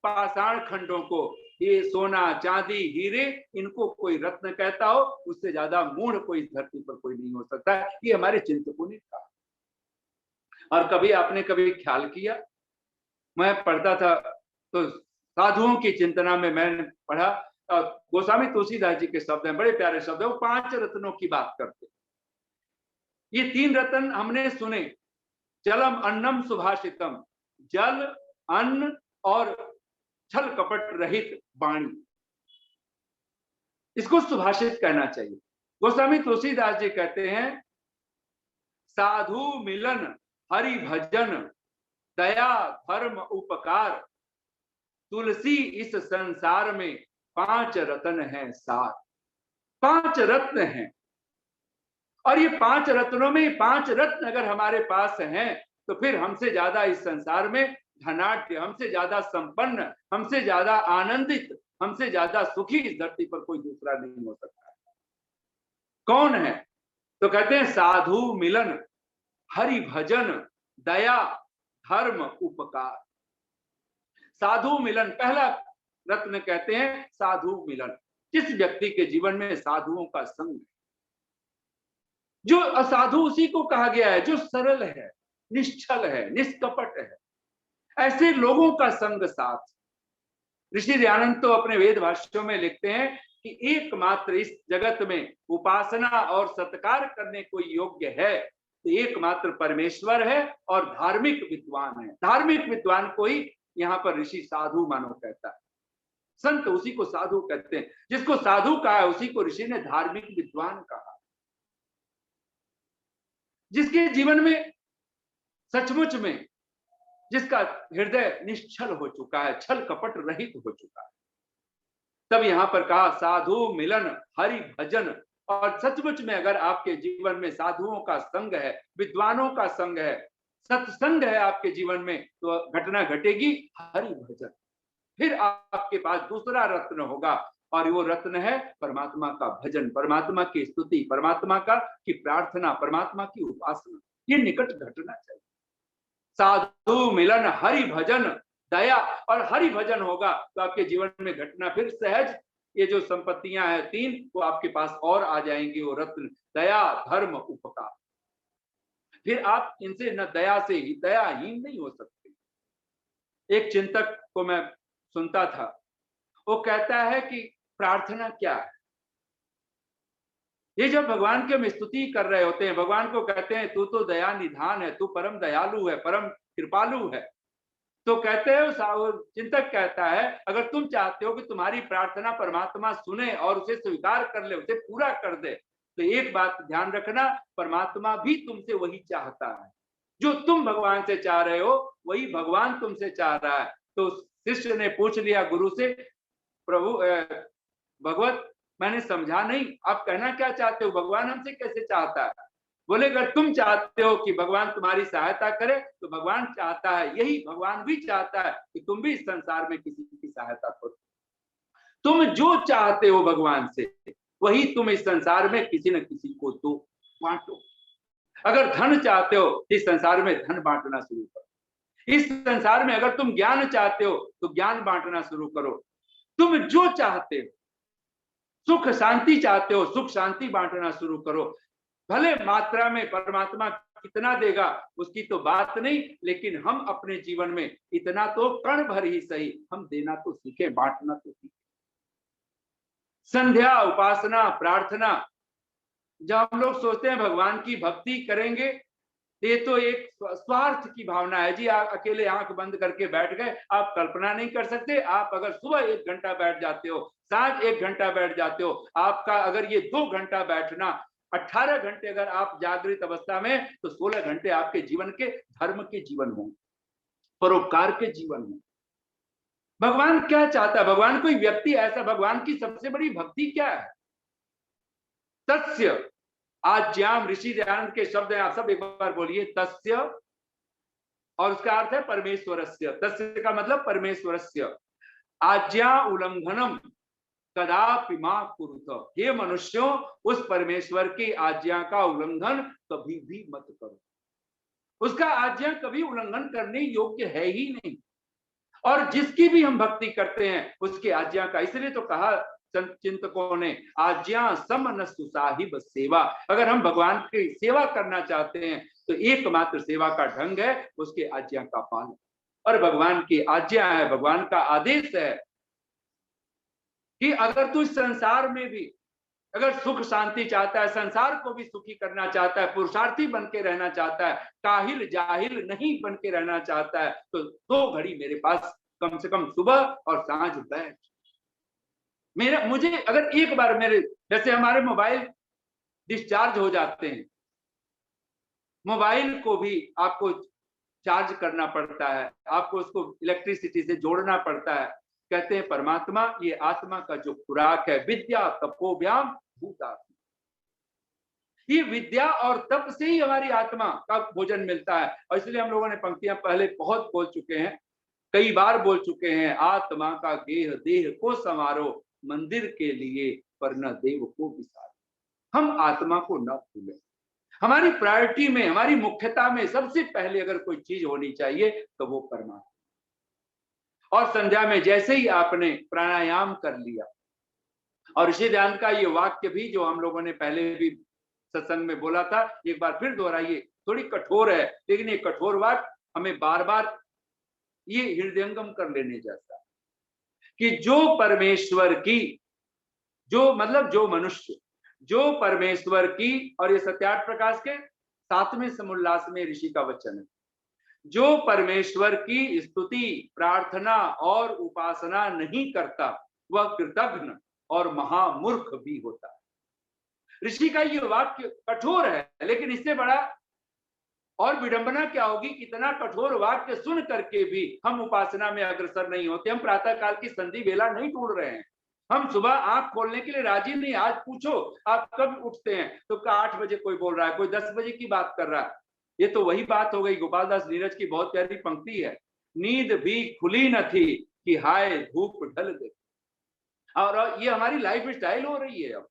पाषाण खंडों को, ये सोना चांदी हीरे, इनको कोई रत्न कहता हो, उससे ज्यादा मूढ़ कोई धरती पर कोई नहीं हो सकता। ये हमारे चिंतकों ने कहा। और कभी आपने कभी ख्याल किया, मैं पढ़ता था तो साधुओं की चिंतना में मैंने पढ़ा, गोस्वामी तुलसीदास जी के शब्द हैं, बड़े प्यारे शब्द है, वो 5 रत्नों की बात करते। ये 3 रत्न हमने सुने, जलम अन्नम सुभाषितम, जल, अन्न और छल कपट रहित वाणी, इसको सुभाषित कहना चाहिए। गोस्वामी तुलसीदास जी कहते हैं साधु मिलन हरि भजन दया धर्म उपकार, तुलसी इस संसार में 5 रत्न हैं सार। 5 रत्न हैं, और ये 5 रत्नों में 5 रत्न अगर हमारे पास हैं तो फिर हमसे ज्यादा इस संसार में धनाढ्य, हमसे ज्यादा संपन्न, हमसे ज्यादा आनंदित, हमसे ज्यादा सुखी इस धरती पर कोई दूसरा नहीं हो सकता है। कौन है? तो कहते हैं साधु मिलन, हरि भजन, दया, धर्म, उपकार। साधु मिलन, पहला रत्न कहते हैं साधु मिलन। जिस व्यक्ति के जीवन में साधुओं का संग, जो असाधु उसी को कहा गया है जो सरल है, निश्चल है, निष्कपट है, ऐसे लोगों का संग साथ। ऋषि दयानंद तो अपने वेद भाष्यों में लिखते हैं कि एकमात्र इस जगत में उपासना और सत्कार करने को योग्य है तो एकमात्र परमेश्वर है और धार्मिक विद्वान है। धार्मिक विद्वान को ही यहाँ पर ऋषि साधु मानो कहता है। संत उसी को साधु कहते हैं। जिसको साधु कहा है उसी को ऋषि ने धार्मिक विद्वान कहा। जिसके जीवन में सचमुच में जिसका हृदय निश्चल हो चुका है, छल कपट रहित हो चुका है, तब यहां पर कहा साधु मिलन, हरि भजन। और सचमुच में अगर आपके जीवन में साधुओं का संग है, विद्वानों का संग है, सत्संग है आपके जीवन में, तो घटना घटेगी हरि भजन। फिर आपके पास दूसरा रत्न होगा और वो रत्न है परमात्मा का भजन, परमात्मा की स्तुति, परमात्मा का की प्रार्थना, परमात्मा की उपासना। ये निकट घटना चाहिए। साधु मिलन, हरि भजन, दया। और हरि भजन होगा तो आपके जीवन में घटना फिर सहज, ये जो संपत्तियां हैं 3 वो आपके पास और आ जाएंगी, वो रत्न दया, धर्म, उपकार। फिर आप इनसे न दया से ही दयाहीन नहीं हो सकते। एक चिंतक को मैं सुनता था, वो कहता है कि प्रार्थना क्या है। ये जब भगवान की हम स्तुति कर रहे होते हैं, भगवान को कहते हैं तू तो दया निधान है, तू परम दयालु है, परम कृपालु है, तो कहते हैं चिंतक कहता है अगर तुम चाहते हो कि तुम्हारी प्रार्थना परमात्मा सुने और उसे स्वीकार कर ले, उसे पूरा कर दे, तो एक बात ध्यान रखना, परमात्मा भी तुमसे वही चाहता है। जो तुम भगवान से चाह रहे हो वही भगवान तुमसे चाह रहा है। तो शिष्य ने पूछ लिया गुरु से, प्रभु भगवत मैंने समझा नहीं, आप कहना क्या चाहते हो, भगवान हमसे कैसे चाहता है? बोले अगर तुम चाहते हो कि भगवान तुम्हारी सहायता करे तो भगवान चाहता है, यही भगवान भी चाहता है कि तुम भी इस संसार में किसी की सहायता करो। तुम जो चाहते हो भगवान से वही तुम इस संसार में किसी न किसी को दो, बांटो। अगर धन चाहते हो इस संसार में धन बांटना शुरू करो। इस संसार में अगर तुम ज्ञान चाहते हो तो ज्ञान बांटना शुरू करो। तुम जो चाहते हो, सुख शांति चाहते हो, सुख शांति बांटना शुरू करो। भले मात्रा में परमात्मा कितना देगा उसकी तो बात नहीं, लेकिन हम अपने जीवन में इतना तो कण भर ही सही हम देना तो सीखे, बांटना तो सीखे। संध्या, उपासना, प्रार्थना, जब हम लोग सोचते हैं भगवान की भक्ति करेंगे, ये तो एक स्वार्थ की भावना है जी। आप अकेले आंख बंद करके बैठ गए, आप कल्पना नहीं कर सकते। आप अगर सुबह 1 घंटा बैठ जाते हो, साँझ 1 घंटा बैठ जाते हो, आपका अगर ये 2 घंटा बैठना, 18 घंटे अगर आप जागृत अवस्था में, तो 16 घंटे आपके जीवन के धर्म के जीवन होंगे, परोपकार के जीवन होंगे। भगवान क्या चाहता है? भगवान कोई व्यक्ति ऐसा, भगवान की सबसे बड़ी भक्ति क्या है? तस्य आज्ञाम, ऋषि दयानंद के शब्द हैं, आप सब एक बार बोलिए, तस्य, और उसका अर्थ है परमेश्वरस्य। तस्य का मतलब परमेश्वरस्य। आज्ञा उल्लंघनम कदापि मा कुरुत। हे मनुष्यों, उस परमेश्वर की आज्ञा का उल्लंघन कभी भी मत करो। उसका आज्ञा कभी उल्लंघन करने योग्य है ही नहीं। और जिसकी भी हम भक्ति करते हैं उसकी आज्ञा का, इसलिए तो कहा चिंतकों ने, आज्ञा समनस्तु साहिब सेवा। अगर हम भगवान की सेवा करना चाहते हैं तो एकमात्र सेवा का ढंग है उसके आज्ञा का पालन। और भगवान की आज्ञा है, भगवान का आदेश है कि अगर तू इस संसार में भी अगर सुख शांति चाहता है, संसार को भी सुखी करना चाहता है, पुरुषार्थी बन के रहना चाहता है, काहिल जाहिल नहीं बन के रहना चाहता है, तो 2 घड़ी मेरे पास कम से कम सुबह और सांझ बैठ। मुझे अगर एक बार मेरे, जैसे हमारे मोबाइल डिस्चार्ज हो जाते हैं, मोबाइल को भी आपको चार्ज करना पड़ता है, आपको उसको इलेक्ट्रिसिटी से जोड़ना पड़ता है। कहते हैं परमात्मा ये आत्मा का जो खुराक है, विद्या तपोभ्याम भूतात्मा, ये विद्या और तप से ही हमारी आत्मा का भोजन मिलता है। और इसलिए हम लोगों ने पंक्तियां पहले बहुत बोल चुके हैं, कई बार बोल चुके हैं, आत्मा का गेह देह को समारो, मंदिर के लिए पर न देव को विसारो। हम आत्मा को न भूलें। हमारी प्रायोरिटी में, हमारी मुख्यता में सबसे पहले अगर कोई चीज होनी चाहिए तो वो परमात्मा। और संध्या में जैसे ही आपने प्राणायाम कर लिया, और ऋषि दयानंद का ये वाक्य भी जो हम लोगों ने पहले भी सत्संग में बोला था, एक बार फिर दोहराइए, थोड़ी कठोर है लेकिन ये कठोर वाक्य हमें बार बार ये हृदयंगम कर लेने जैसा, कि जो परमेश्वर की, जो मतलब जो मनुष्य जो परमेश्वर की, और ये सत्यार्थ प्रकाश के 7वें समुल्लास में ऋषि का वचन है, जो परमेश्वर की स्तुति, प्रार्थना और उपासना नहीं करता वह कृतघ्न और महामूर्ख भी होता है। ऋषि का ये वाक्य कठोर है, लेकिन इससे बड़ा और विडंबना क्या होगी, इतना कठोर वाक्य सुन करके भी हम उपासना में अग्रसर नहीं होते। हम प्रातः काल की संधि बेला नहीं ढूंढ रहे हैं, हम सुबह आंख खोलने के लिए राजी नहीं। आज पूछो आप कब उठते हैं, तो 8 बजे कोई बोल रहा है, कोई 10 बजे की बात कर रहा है। ये तो वही बात हो गई, गोपाल दास नीरज की बहुत प्यारी पंक्ति है, नींद भी खुली न थी कि हाय धूप ढल गई। और ये हमारी लाइफ स्टाइल हो रही है। अब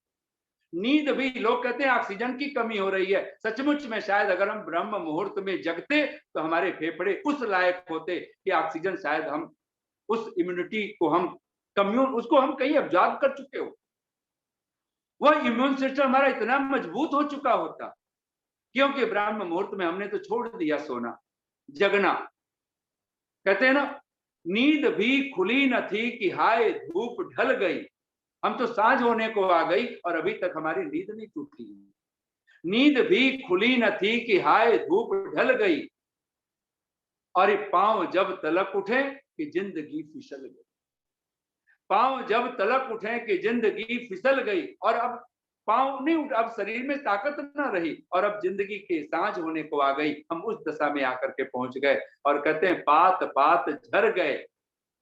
नींद भी, लोग कहते हैं ऑक्सीजन की कमी हो रही है, सचमुच में शायद अगर हम ब्रह्म मुहूर्त में जगते तो हमारे फेफड़े उस लायक होते कि ऑक्सीजन, शायद हम उस इम्यूनिटी को हम उसको हम कहीं ऑब्जॉर्व कर चुके हो, वह इम्यून सिस्टम हमारा इतना मजबूत हो चुका होता, क्योंकि ब्रह्म मुहूर्त में हमने तो छोड़ दिया सोना, जगना। कहते हैं ना, नींद भी खुली न थी कि हाय धूप ढल गई। हम तो सांझ होने को आ गई और अभी तक हमारी नींद नहीं टूटी। नींद भी खुली न थी कि हाय धूप ढल गई, और पांव जब तलक उठे कि जिंदगी फिसल गई। पांव जब तलक उठे कि जिंदगी फिसल गई, और अब पांव नहीं उठ, अब शरीर में ताकत न रही, और अब जिंदगी के सांझ होने को आ गई। हम उस दशा में आकर के पहुंच गए, और कहते हैं पात पात झर गए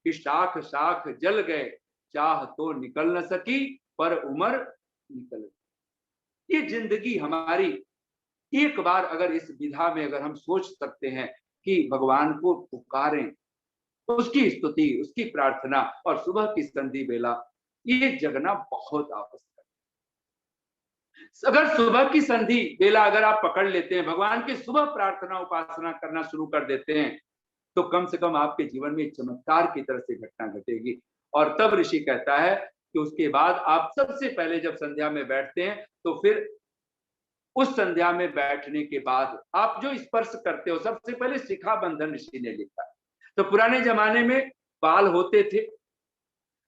कि शाख शाख जल गए, चाह तो निकल न सकी पर उम्र निकल गई। ये जिंदगी हमारी, एक बार अगर इस विधा में अगर हम सोच सकते हैं कि भगवान को पुकारें, उसकी स्तुति, उसकी प्रार्थना, और सुबह की संधि बेला ये जगना बहुत आवश्यक है। अगर सुबह की संधि बेला अगर आप पकड़ लेते हैं, भगवान की सुबह प्रार्थना उपासना करना शुरू कर देते हैं, तो कम से कम आपके जीवन में चमत्कार की तरह से घटना घटेगी। और तब ऋषि कहता है कि उसके बाद आप सबसे पहले जब संध्या में बैठते हैं, तो फिर उस संध्या में बैठने के बाद आप जो स्पर्श करते हो, सबसे पहले शिखा बंधन ऋषि ने लिखा। तो पुराने जमाने में बाल होते थे,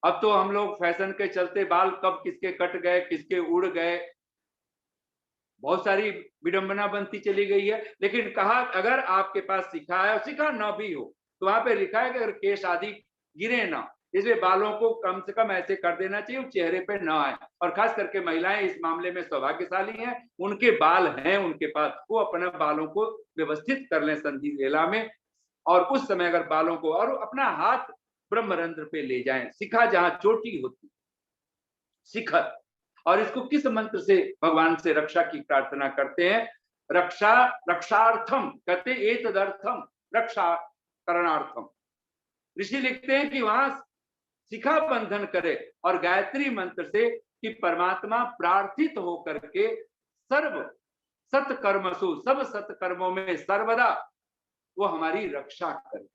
अब तो हम लोग फैशन के चलते बाल कब किसके कट गए, किसके उड़ गए, बहुत सारी विडंबना बनती चली गई है। लेकिन कहा अगर आपके पास शिखा है, और शिखा न भी हो तो वहां पे लिखा है कि अगर केश आदि गिरे ना, इसलिए बालों को कम से कम ऐसे कर देना चाहिए, चेहरे पे ना आए। और खास करके महिलाएं इस मामले में सौभाग्यशाली हैं, उनके बाल हैं उनके पास, वो अपने बालों को व्यवस्थित कर लें संधि बेला में, और उस समय अगर बालों को, और अपना हाथ ब्रह्मरंध्र पे ले जाएं, शिखा जहां चोटी होती, शिखर। और इसको किस मंत्र से भगवान से रक्षा की प्रार्थना करते हैं, रक्षार्थम कहते, एतदर्थम रक्षा करणार्थम। ऋषि लिखते हैं कि वहां शिखा बंधन करे, और गायत्री मंत्र से कि परमात्मा प्रार्थित होकर के सर्व सत्कर्मसु, सब सत्कर्मों में सर्वदा वो हमारी रक्षा करे,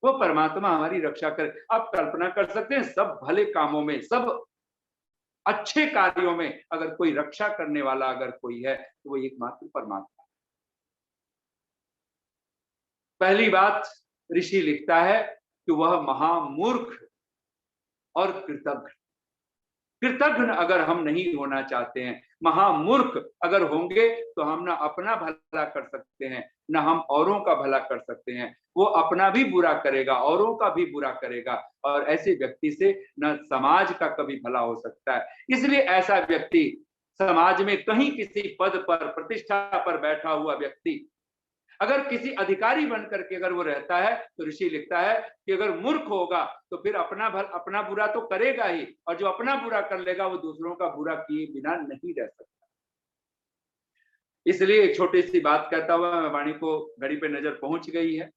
वो परमात्मा हमारी रक्षा करे। आप कल्पना कर सकते हैं, सब भले कामों में, सब अच्छे कार्यों में अगर कोई रक्षा करने वाला अगर कोई है तो वो एकमात्र परमात्मा। पहली बात ऋषि लिखता है कि वह महामूर्ख और कृतघ्न अगर हम नहीं होना चाहते हैं, महामूर्ख अगर होंगे तो हम ना अपना भला कर सकते हैं, ना हम औरों का भला कर सकते हैं। वो अपना भी बुरा करेगा, औरों का भी बुरा करेगा, और ऐसे व्यक्ति से न समाज का कभी भला हो सकता है। इसलिए ऐसा व्यक्ति समाज में कहीं किसी पद पर, प्रतिष्ठा पर बैठा हुआ व्यक्ति अगर किसी अधिकारी बनकर के अगर वो रहता है, तो ऋषि लिखता है कि अगर मूर्ख होगा तो फिर अपना बुरा तो करेगा ही, और जो अपना बुरा कर लेगा वो दूसरों का बुरा किए बिना नहीं रह सकता। इसलिए एक छोटी सी बात कहता हुआ मैं वाणी को, घड़ी पे नजर पहुंच गई है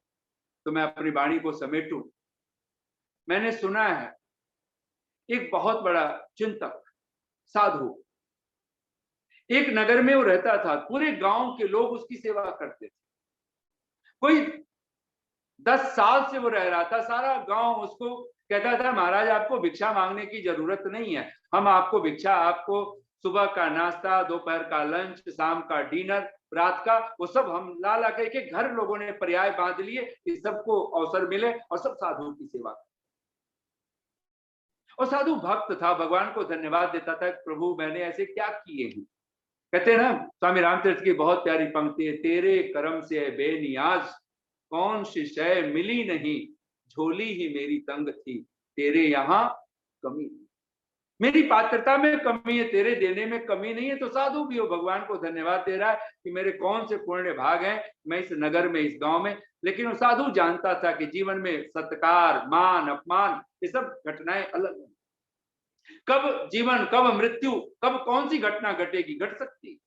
तो मैं अपनी वाणी को समेटूं। मैंने सुना है एक बहुत बड़ा चिंतक साधु, एक नगर में वो रहता था, पूरे गांव के लोग उसकी सेवा करते थे। कोई 10 साल से वो रह रहा था, सारा गांव उसको कहता था महाराज आपको भिक्षा मांगने की जरूरत नहीं है, हम आपको भिक्षा, आपको सुबह का नाश्ता, दोपहर का लंच, शाम का डिनर, रात का, वो सब हम ला ला के घर लोगों ने पर्याय बांध लिए कि सबको अवसर मिले और सब साधु की सेवा। और साधु भक्त था, भगवान को धन्यवाद देता था, प्रभु मैंने ऐसे क्या किए हैं। कहते हैं ना स्वामी रामतीर्थ की बहुत प्यारी पंक्ति है, तेरे कर्म से बेनियाज कौन सी शय मिली नहीं, झोली ही मेरी तंग थी, तेरे यहाँ कमी, मेरी पात्रता में कमी है, तेरे देने में कमी नहीं है। तो साधु भी हो भगवान को धन्यवाद दे रहा है कि मेरे कौन से पुण्य भाग हैं, मैं इस नगर में, इस गांव में। लेकिन वो साधु जानता था कि जीवन में सत्कार, मान, अपमान, ये सब घटनाएं अलग हैं। कब जीवन, कब मृत्यु, कब कौन सी घटना घटेगी, घट सकती।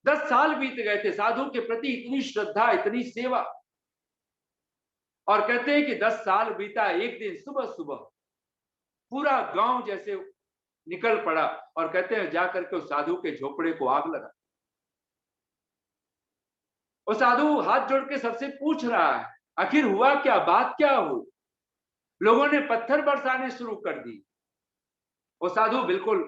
10 साल बीत गए थे, साधु के प्रति इतनी श्रद्धा, इतनी सेवा। और कहते हैं कि 10 साल बीता, एक दिन सुबह सुबह पूरा गांव जैसे निकल पड़ा और कहते हैं जाकर के उस साधु के झोपड़े को आग लगा। और साधु हाथ जोड़ के सबसे पूछ रहा है आखिर हुआ क्या, बात क्या हुई। लोगों ने पत्थर बरसाने शुरू कर दी। वो साधु बिल्कुल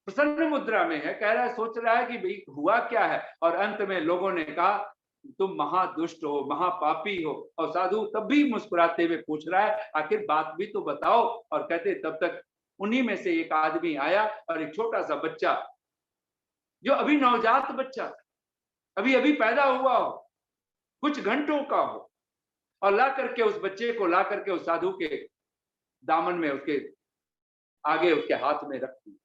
प्रसन्न मुद्रा में है, कह रहा है, सोच रहा है कि भाई हुआ क्या है। और अंत में लोगों ने कहा तुम महादुष्ट हो, महापापी हो। और साधु तब भी मुस्कुराते हुए पूछ रहा है आखिर बात भी तो बताओ। और कहते तब तक उन्हीं में से एक आदमी आया और एक छोटा सा बच्चा, जो अभी नवजात बच्चा, अभी अभी पैदा हुआ हो, कुछ घंटों का हो, और ला करके उस बच्चे को ला करके उस साधु के दामन में, उसके आगे, उसके हाथ में रख दिया।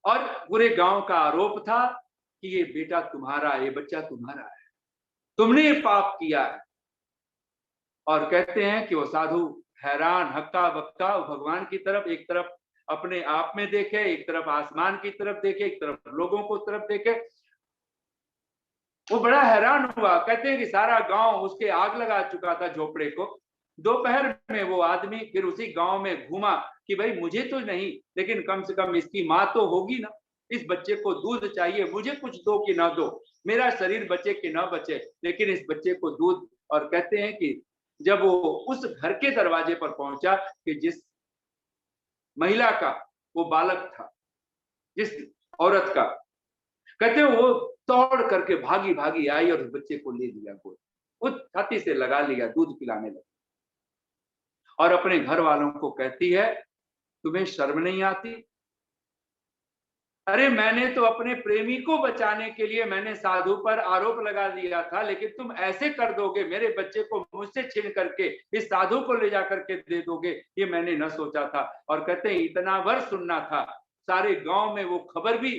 और पूरे गांव का आरोप था कि ये बेटा तुम्हारा, ये बच्चा तुम्हारा है, तुमने ये पाप किया है। और कहते हैं कि वो साधु हैरान, हक्का बक्का भगवान की तरफ, एक तरफ अपने आप में देखे, एक तरफ आसमान की तरफ देखे, एक तरफ लोगों को तरफ देखे। वो बड़ा हैरान हुआ। कहते हैं कि सारा गांव उसके आग लगा चुका था झोपड़े को। दोपहर में वो आदमी फिर उसी गांव में घूमा कि भाई मुझे तो नहीं, लेकिन कम से कम इसकी माँ तो होगी ना, इस बच्चे को दूध चाहिए, मुझे कुछ दो कि ना दो, मेरा शरीर बचे कि ना बचे, लेकिन इस बच्चे को दूध। और कहते हैं कि जब वो उस घर के दरवाजे पर पहुंचा कि जिस महिला का वो बालक था, जिस औरत का, कहते हैं वो दौड़ करके भागी भागी आई और उस बच्चे को ले लिया, गोद, उस छाती से लगा लिया, दूध पिलाने लगा। और अपने घर वालों को कहती है तुम्हें शर्म नहीं आती? अरे मैंने तो अपने प्रेमी को बचाने के लिए मैंने साधु पर आरोप लगा दिया था, लेकिन तुम ऐसे कर दोगे, मेरे बच्चे को मुझसे छीन करके इस साधु को ले जाकर के दे दोगे, ये मैंने न सोचा था। और कहते हैं इतना वर सुनना था, सारे गांव में वो खबर भी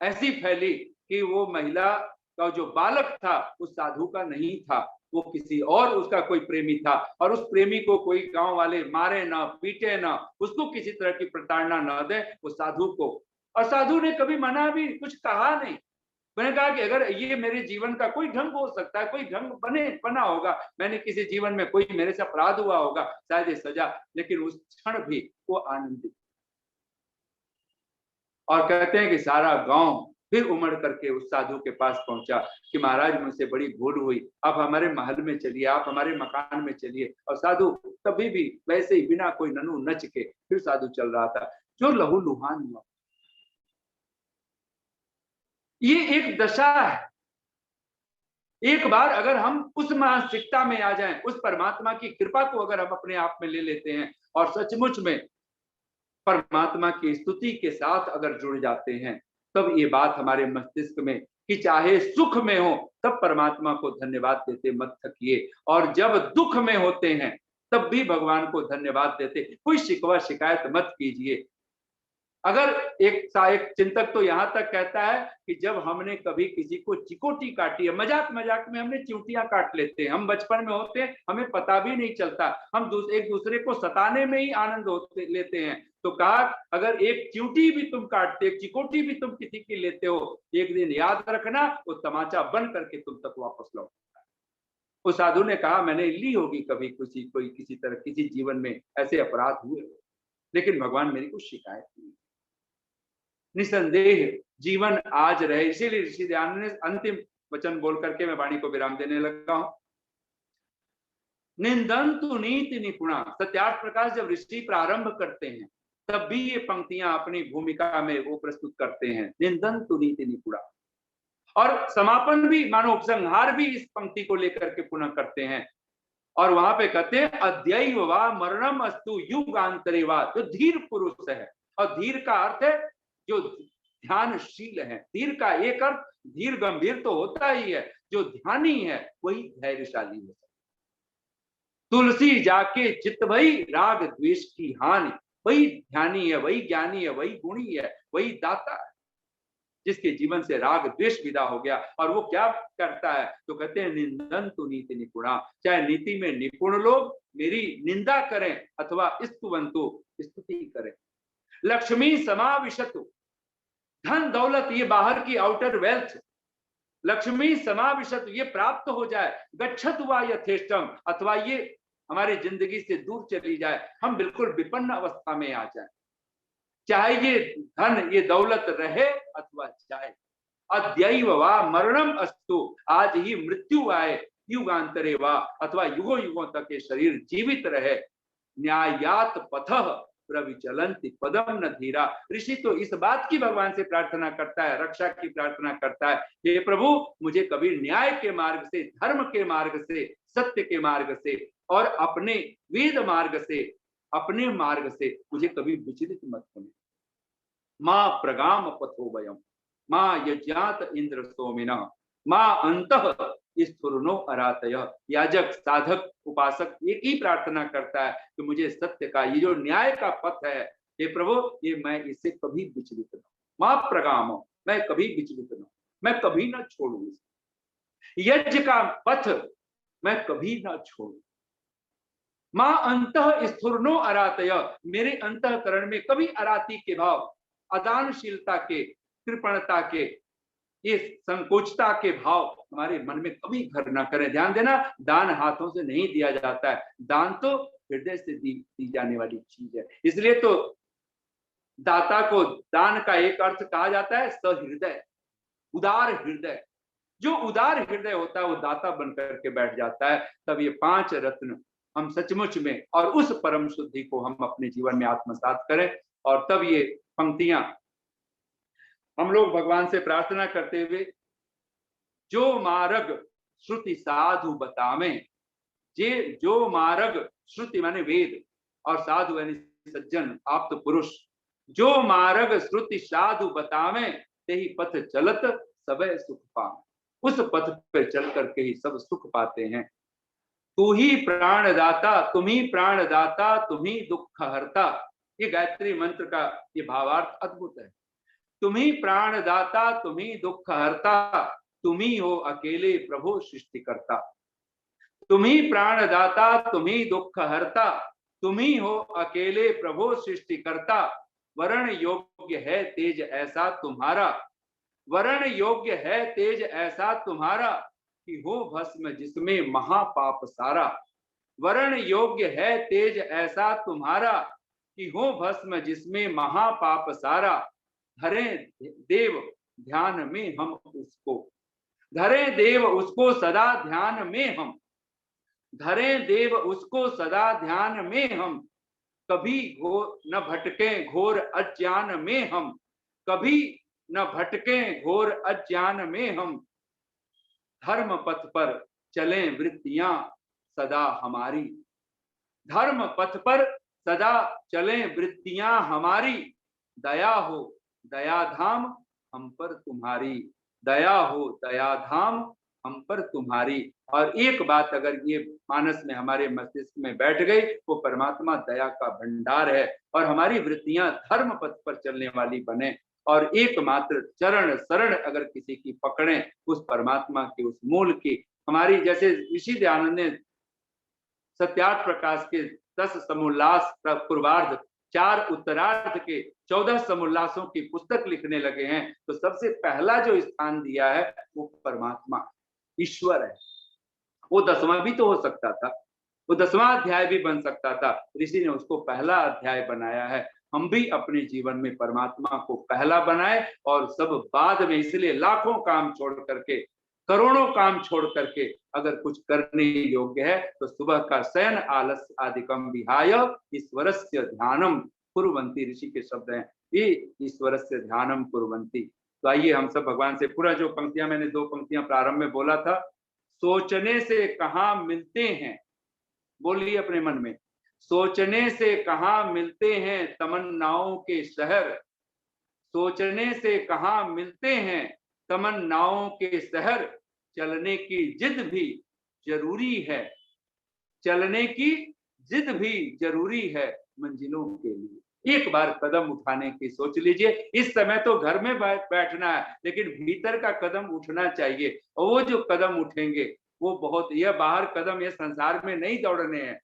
ऐसी फैली कि वो महिला का जो बालक था उस साधु का नहीं था, वो किसी और, उसका कोई प्रेमी था। और उस प्रेमी को कोई गांव वाले मारे ना, पीटे ना, उसको किसी तरह की प्रताड़ना न दे, वो साधु को। और साधु ने कभी मना भी कुछ कहा नहीं। मैंने कहा कि अगर ये मेरे जीवन का कोई ढंग हो सकता है, कोई ढंग बना होगा, मैंने किसी जीवन में कोई मेरे से अपराध हुआ होगा, शायद ये सजा, लेकिन उस क्षण भी वो आनंदित। और कहते हैं कि सारा गांव फिर उमड़ करके उस साधु के पास पहुंचा कि महाराज मुझसे बड़ी भूल हुई, आप हमारे महल में चलिए, आप हमारे मकान में चलिए। और साधु तभी भी वैसे ही बिना कोई ननु नच के फिर साधु चल रहा था, जो लहू लुहान हुआ। ये एक दशा है। एक बार अगर हम उस मानसिकता में आ जाएं, उस परमात्मा की कृपा को अगर हम अपने आप में ले लेते हैं और सचमुच में परमात्मा की स्तुति के साथ अगर जुड़ जाते हैं, तब ये बात हमारे मस्तिष्क में कि चाहे सुख में हो तब परमात्मा को धन्यवाद देते मत थकिए, और जब दुख में होते हैं तब भी भगवान को धन्यवाद देते, कोई शिकवा शिकायत मत कीजिए। अगर एक चिंतक तो यहाँ तक कहता है कि जब हमने कभी किसी को चिकोटी काटी है, मजाक मजाक में हमने चिंटियां काट लेते हैं, हम बचपन में होते हैं, हमें पता भी नहीं चलता, हम एक दूसरे को सताने में ही आनंद लेते हैं। तो कहा अगर एक चिंटी भी तुम काटते, एक चिकोटी भी तुम किसी की लेते हो, एक दिन याद रखना वो तमाचा बन करके तुम तक वापस लौटता है। उस साधु ने कहा मैंने ली होगी कभी किसी तरह किसी जीवन में ऐसे अपराध हुए, लेकिन भगवान मेरी कुछ शिकायत नहीं। निसंदेह जीवन आज रहे। इसीलिए ऋषि दयानंद ने अंतिम वचन बोल करके मैं वाणी को विराम देने लगा हूं। निंदन्तु नीति निपुणा। सत्यार्थ प्रकाश जब ऋषि प्रारंभ करते हैं तब भी ये पंक्तियां अपनी भूमिका में वो प्रस्तुत करते हैं, निंदन्तु नीति निपुणा। और समापन भी मानो उपसंहार भी इस पंक्ति को लेकर के पुनः करते हैं और वहां पे कहते हैं अद्यैव वा मरणम अस्तु युगांतरे वा। जो धीर पुरुष है, और धीर का अर्थ है जो ध्यानशील है। धीर का एक अर्थ धीर गंभीर तो होता ही है, जो ध्यानी है वही धैर्यशाली है। तुलसी जाके चित भई राग द्वेष की हानि। वही ध्यानी है, वही ज्ञानी है, वही गुणी है, वही दाता है जिसके जीवन से राग द्वेष विदा हो गया। और वो क्या करता है तो कहते हैं निंदन्तु नीति निपुणा। चाहे नीति में निपुण लोग मेरी निंदा करें अथवा स्तुवन्तु स्तुति करें। लक्ष्मी समाविशतु। धन दौलत ये बाहर की आउटर वेल्थ, लक्ष्मी समाविशतु ये प्राप्त हो जाए। गच्छतु वा यथेष्टम, अथवा ये हमारी जिंदगी से दूर चली जाए, हम बिल्कुल विपन्न अवस्था में आ जाए, चाहे ये धन ये दौलत रहे अथवा जाए। अद्यैव वा मरणम अस्तु। आज ही मृत्यु आए, युगांतरे वा अथवा युगों युगों तक ये शरीर जीवित रहे। न्यायात पथः प्रविचलन्ति पदम न धीरा। ऋषि तो इस बात की भगवान से प्रार्थना करता है, रक्षा की प्रार्थना करता है, हे प्रभु मुझे कभी न्याय के मार्ग से, धर्म के मार्ग से, सत्य के मार्ग से और अपने वेद मार्ग से, अपने मार्ग से मुझे कभी विचलित मत होने। मां प्रगाम पथो वयम मां यज्ञात इंद्र सोमिनः मां अंतः स्फुरनो अरातय। याजक साधक उपासक एक ही प्रार्थना करता है कि मुझे सत्य का ये जो न्याय का पथ है, हे प्रभु ये मैं इससे कभी विचलित न, मां प्रगाम मैं कभी विचलित न, मैं कभी न छोड़ू। यज्ञ का पथ मैं कभी न छोड़ू। मां अंतः स्फुरनो अरातय। मेरे अंतःकरण में कभी अराती के भाव, अदानशीलता के, कृपणता के, ये संकोचता के भाव हमारे मन में कभी घर ना करें। ध्यान देना, दान हाथों से नहीं दिया जाता है, दान तो हृदय से दी जाने वाली चीज है। इसलिए तो दाता को दान का एक अर्थ कहा जाता है सहृदय, उदार हृदय। जो उदार हृदय होता है वो दाता बन करके बैठ जाता है। तब ये 5 रत्न हम सचमुच में और उस परम शुद्धि को हम अपने जीवन में आत्मसात करें। और तब ये पंक्तियां हम लोग भगवान से प्रार्थना करते हुए, जो मार्ग श्रुति साधु बतावे, जो मार्ग श्रुति माने वेद और साधु यानी सज्जन आप्त पुरुष, जो मार्ग श्रुति साधु बतावे ते ही पथ चलत सबे सुख पावे। उस पथ पर चल करके ही सब सुख पाते हैं। तू ही प्राणदाता, तुम ही प्राणदाता, तुम ही दुख हरता। ये गायत्री मंत्र का ये भावार्थ अद्भुत है। तुम ही प्राणदाता, तुम ही दुख हरता, तुम ही हो अकेले प्रभु सृष्टिकर्ता। तुम ही प्राणदाता, तुम ही दुख हरता, तुम ही हो अकेले प्रभु सृष्टिकर्ता। वरण योग्य है तेज ऐसा तुम्हारा, वरण योग्य है तेज ऐसा तुम्हारा, कि हो भस्म जिसमें महापाप सारा। वरण योग्य है तेज ऐसा तुम्हारा, कि हो भस्म जिसमें महापाप सारा। धरे देव ध्यान में हम उसको, धरे देव उसको सदा ध्यान में हम, धरे देव उसको सदा ध्यान में हम। कभी न भटके घोर अज्ञान में हम, कभी न भटके घोर अज्ञान में हम। धर्म पथ पर चलें वृत्तियां सदा हमारी, धर्म पथ पर सदा चलें वृत्तियां हमारी। दया हो दया धाम हम पर तुम्हारी, दया हो दया धाम हम पर तुम्हारी। और एक बात अगर ये मानस में हमारे मस्तिष्क में बैठ गई, वो परमात्मा दया का भंडार है और हमारी वृत्तियां धर्म पथ पर चलने वाली बने और एकमात्र चरण शरण अगर किसी की पकड़े उस परमात्मा की, उस मूल की। हमारी जैसे ऋषि दयानंद ने सत्यार्थ प्रकाश के 10 समोल्लास पूर्वार्ध, 4 उत्तरार्ध के 14 समोल्लासों की पुस्तक लिखने लगे हैं, तो सबसे पहला जो स्थान दिया है वो परमात्मा ईश्वर है। वो 10वां भी तो हो सकता था, वो 10वां अध्याय भी बन सकता था, ऋषि ने उसको पहला अध्याय बनाया है। हम भी अपने जीवन में परमात्मा को पहला बनाए और सब बाद में, इसलिए लाखों काम छोड़ करके, करोड़ों काम छोड़ करके अगर कुछ करने योग्य है तो सुबह का शयन आलस्य आदिकम विहाय ईश्वरस्य ध्यानम कुर्वन्ति, ऋषि के शब्द हैं ये, ईश्वरस्य ध्यानम कुर्वन्ति। तो आइए हम सब भगवान से पूरा जो पंक्तियां, मैंने 2 पंक्तियां प्रारंभ में बोला था, सोचने से कहाँ मिलते हैं, बोलिए अपने मन में, सोचने से कहाँ मिलते हैं तमन्नाओं के शहर, सोचने से कहाँ मिलते हैं तमन्नाओं के शहर, चलने की जिद भी जरूरी है, चलने की जिद भी जरूरी है मंजिलों के लिए। एक बार कदम उठाने की सोच लीजिए। इस समय तो घर में बैठना है, लेकिन भीतर का कदम उठना चाहिए और वो जो कदम उठेंगे वो बहुत, यह बाहर कदम ये संसार में नहीं दौड़ने हैं,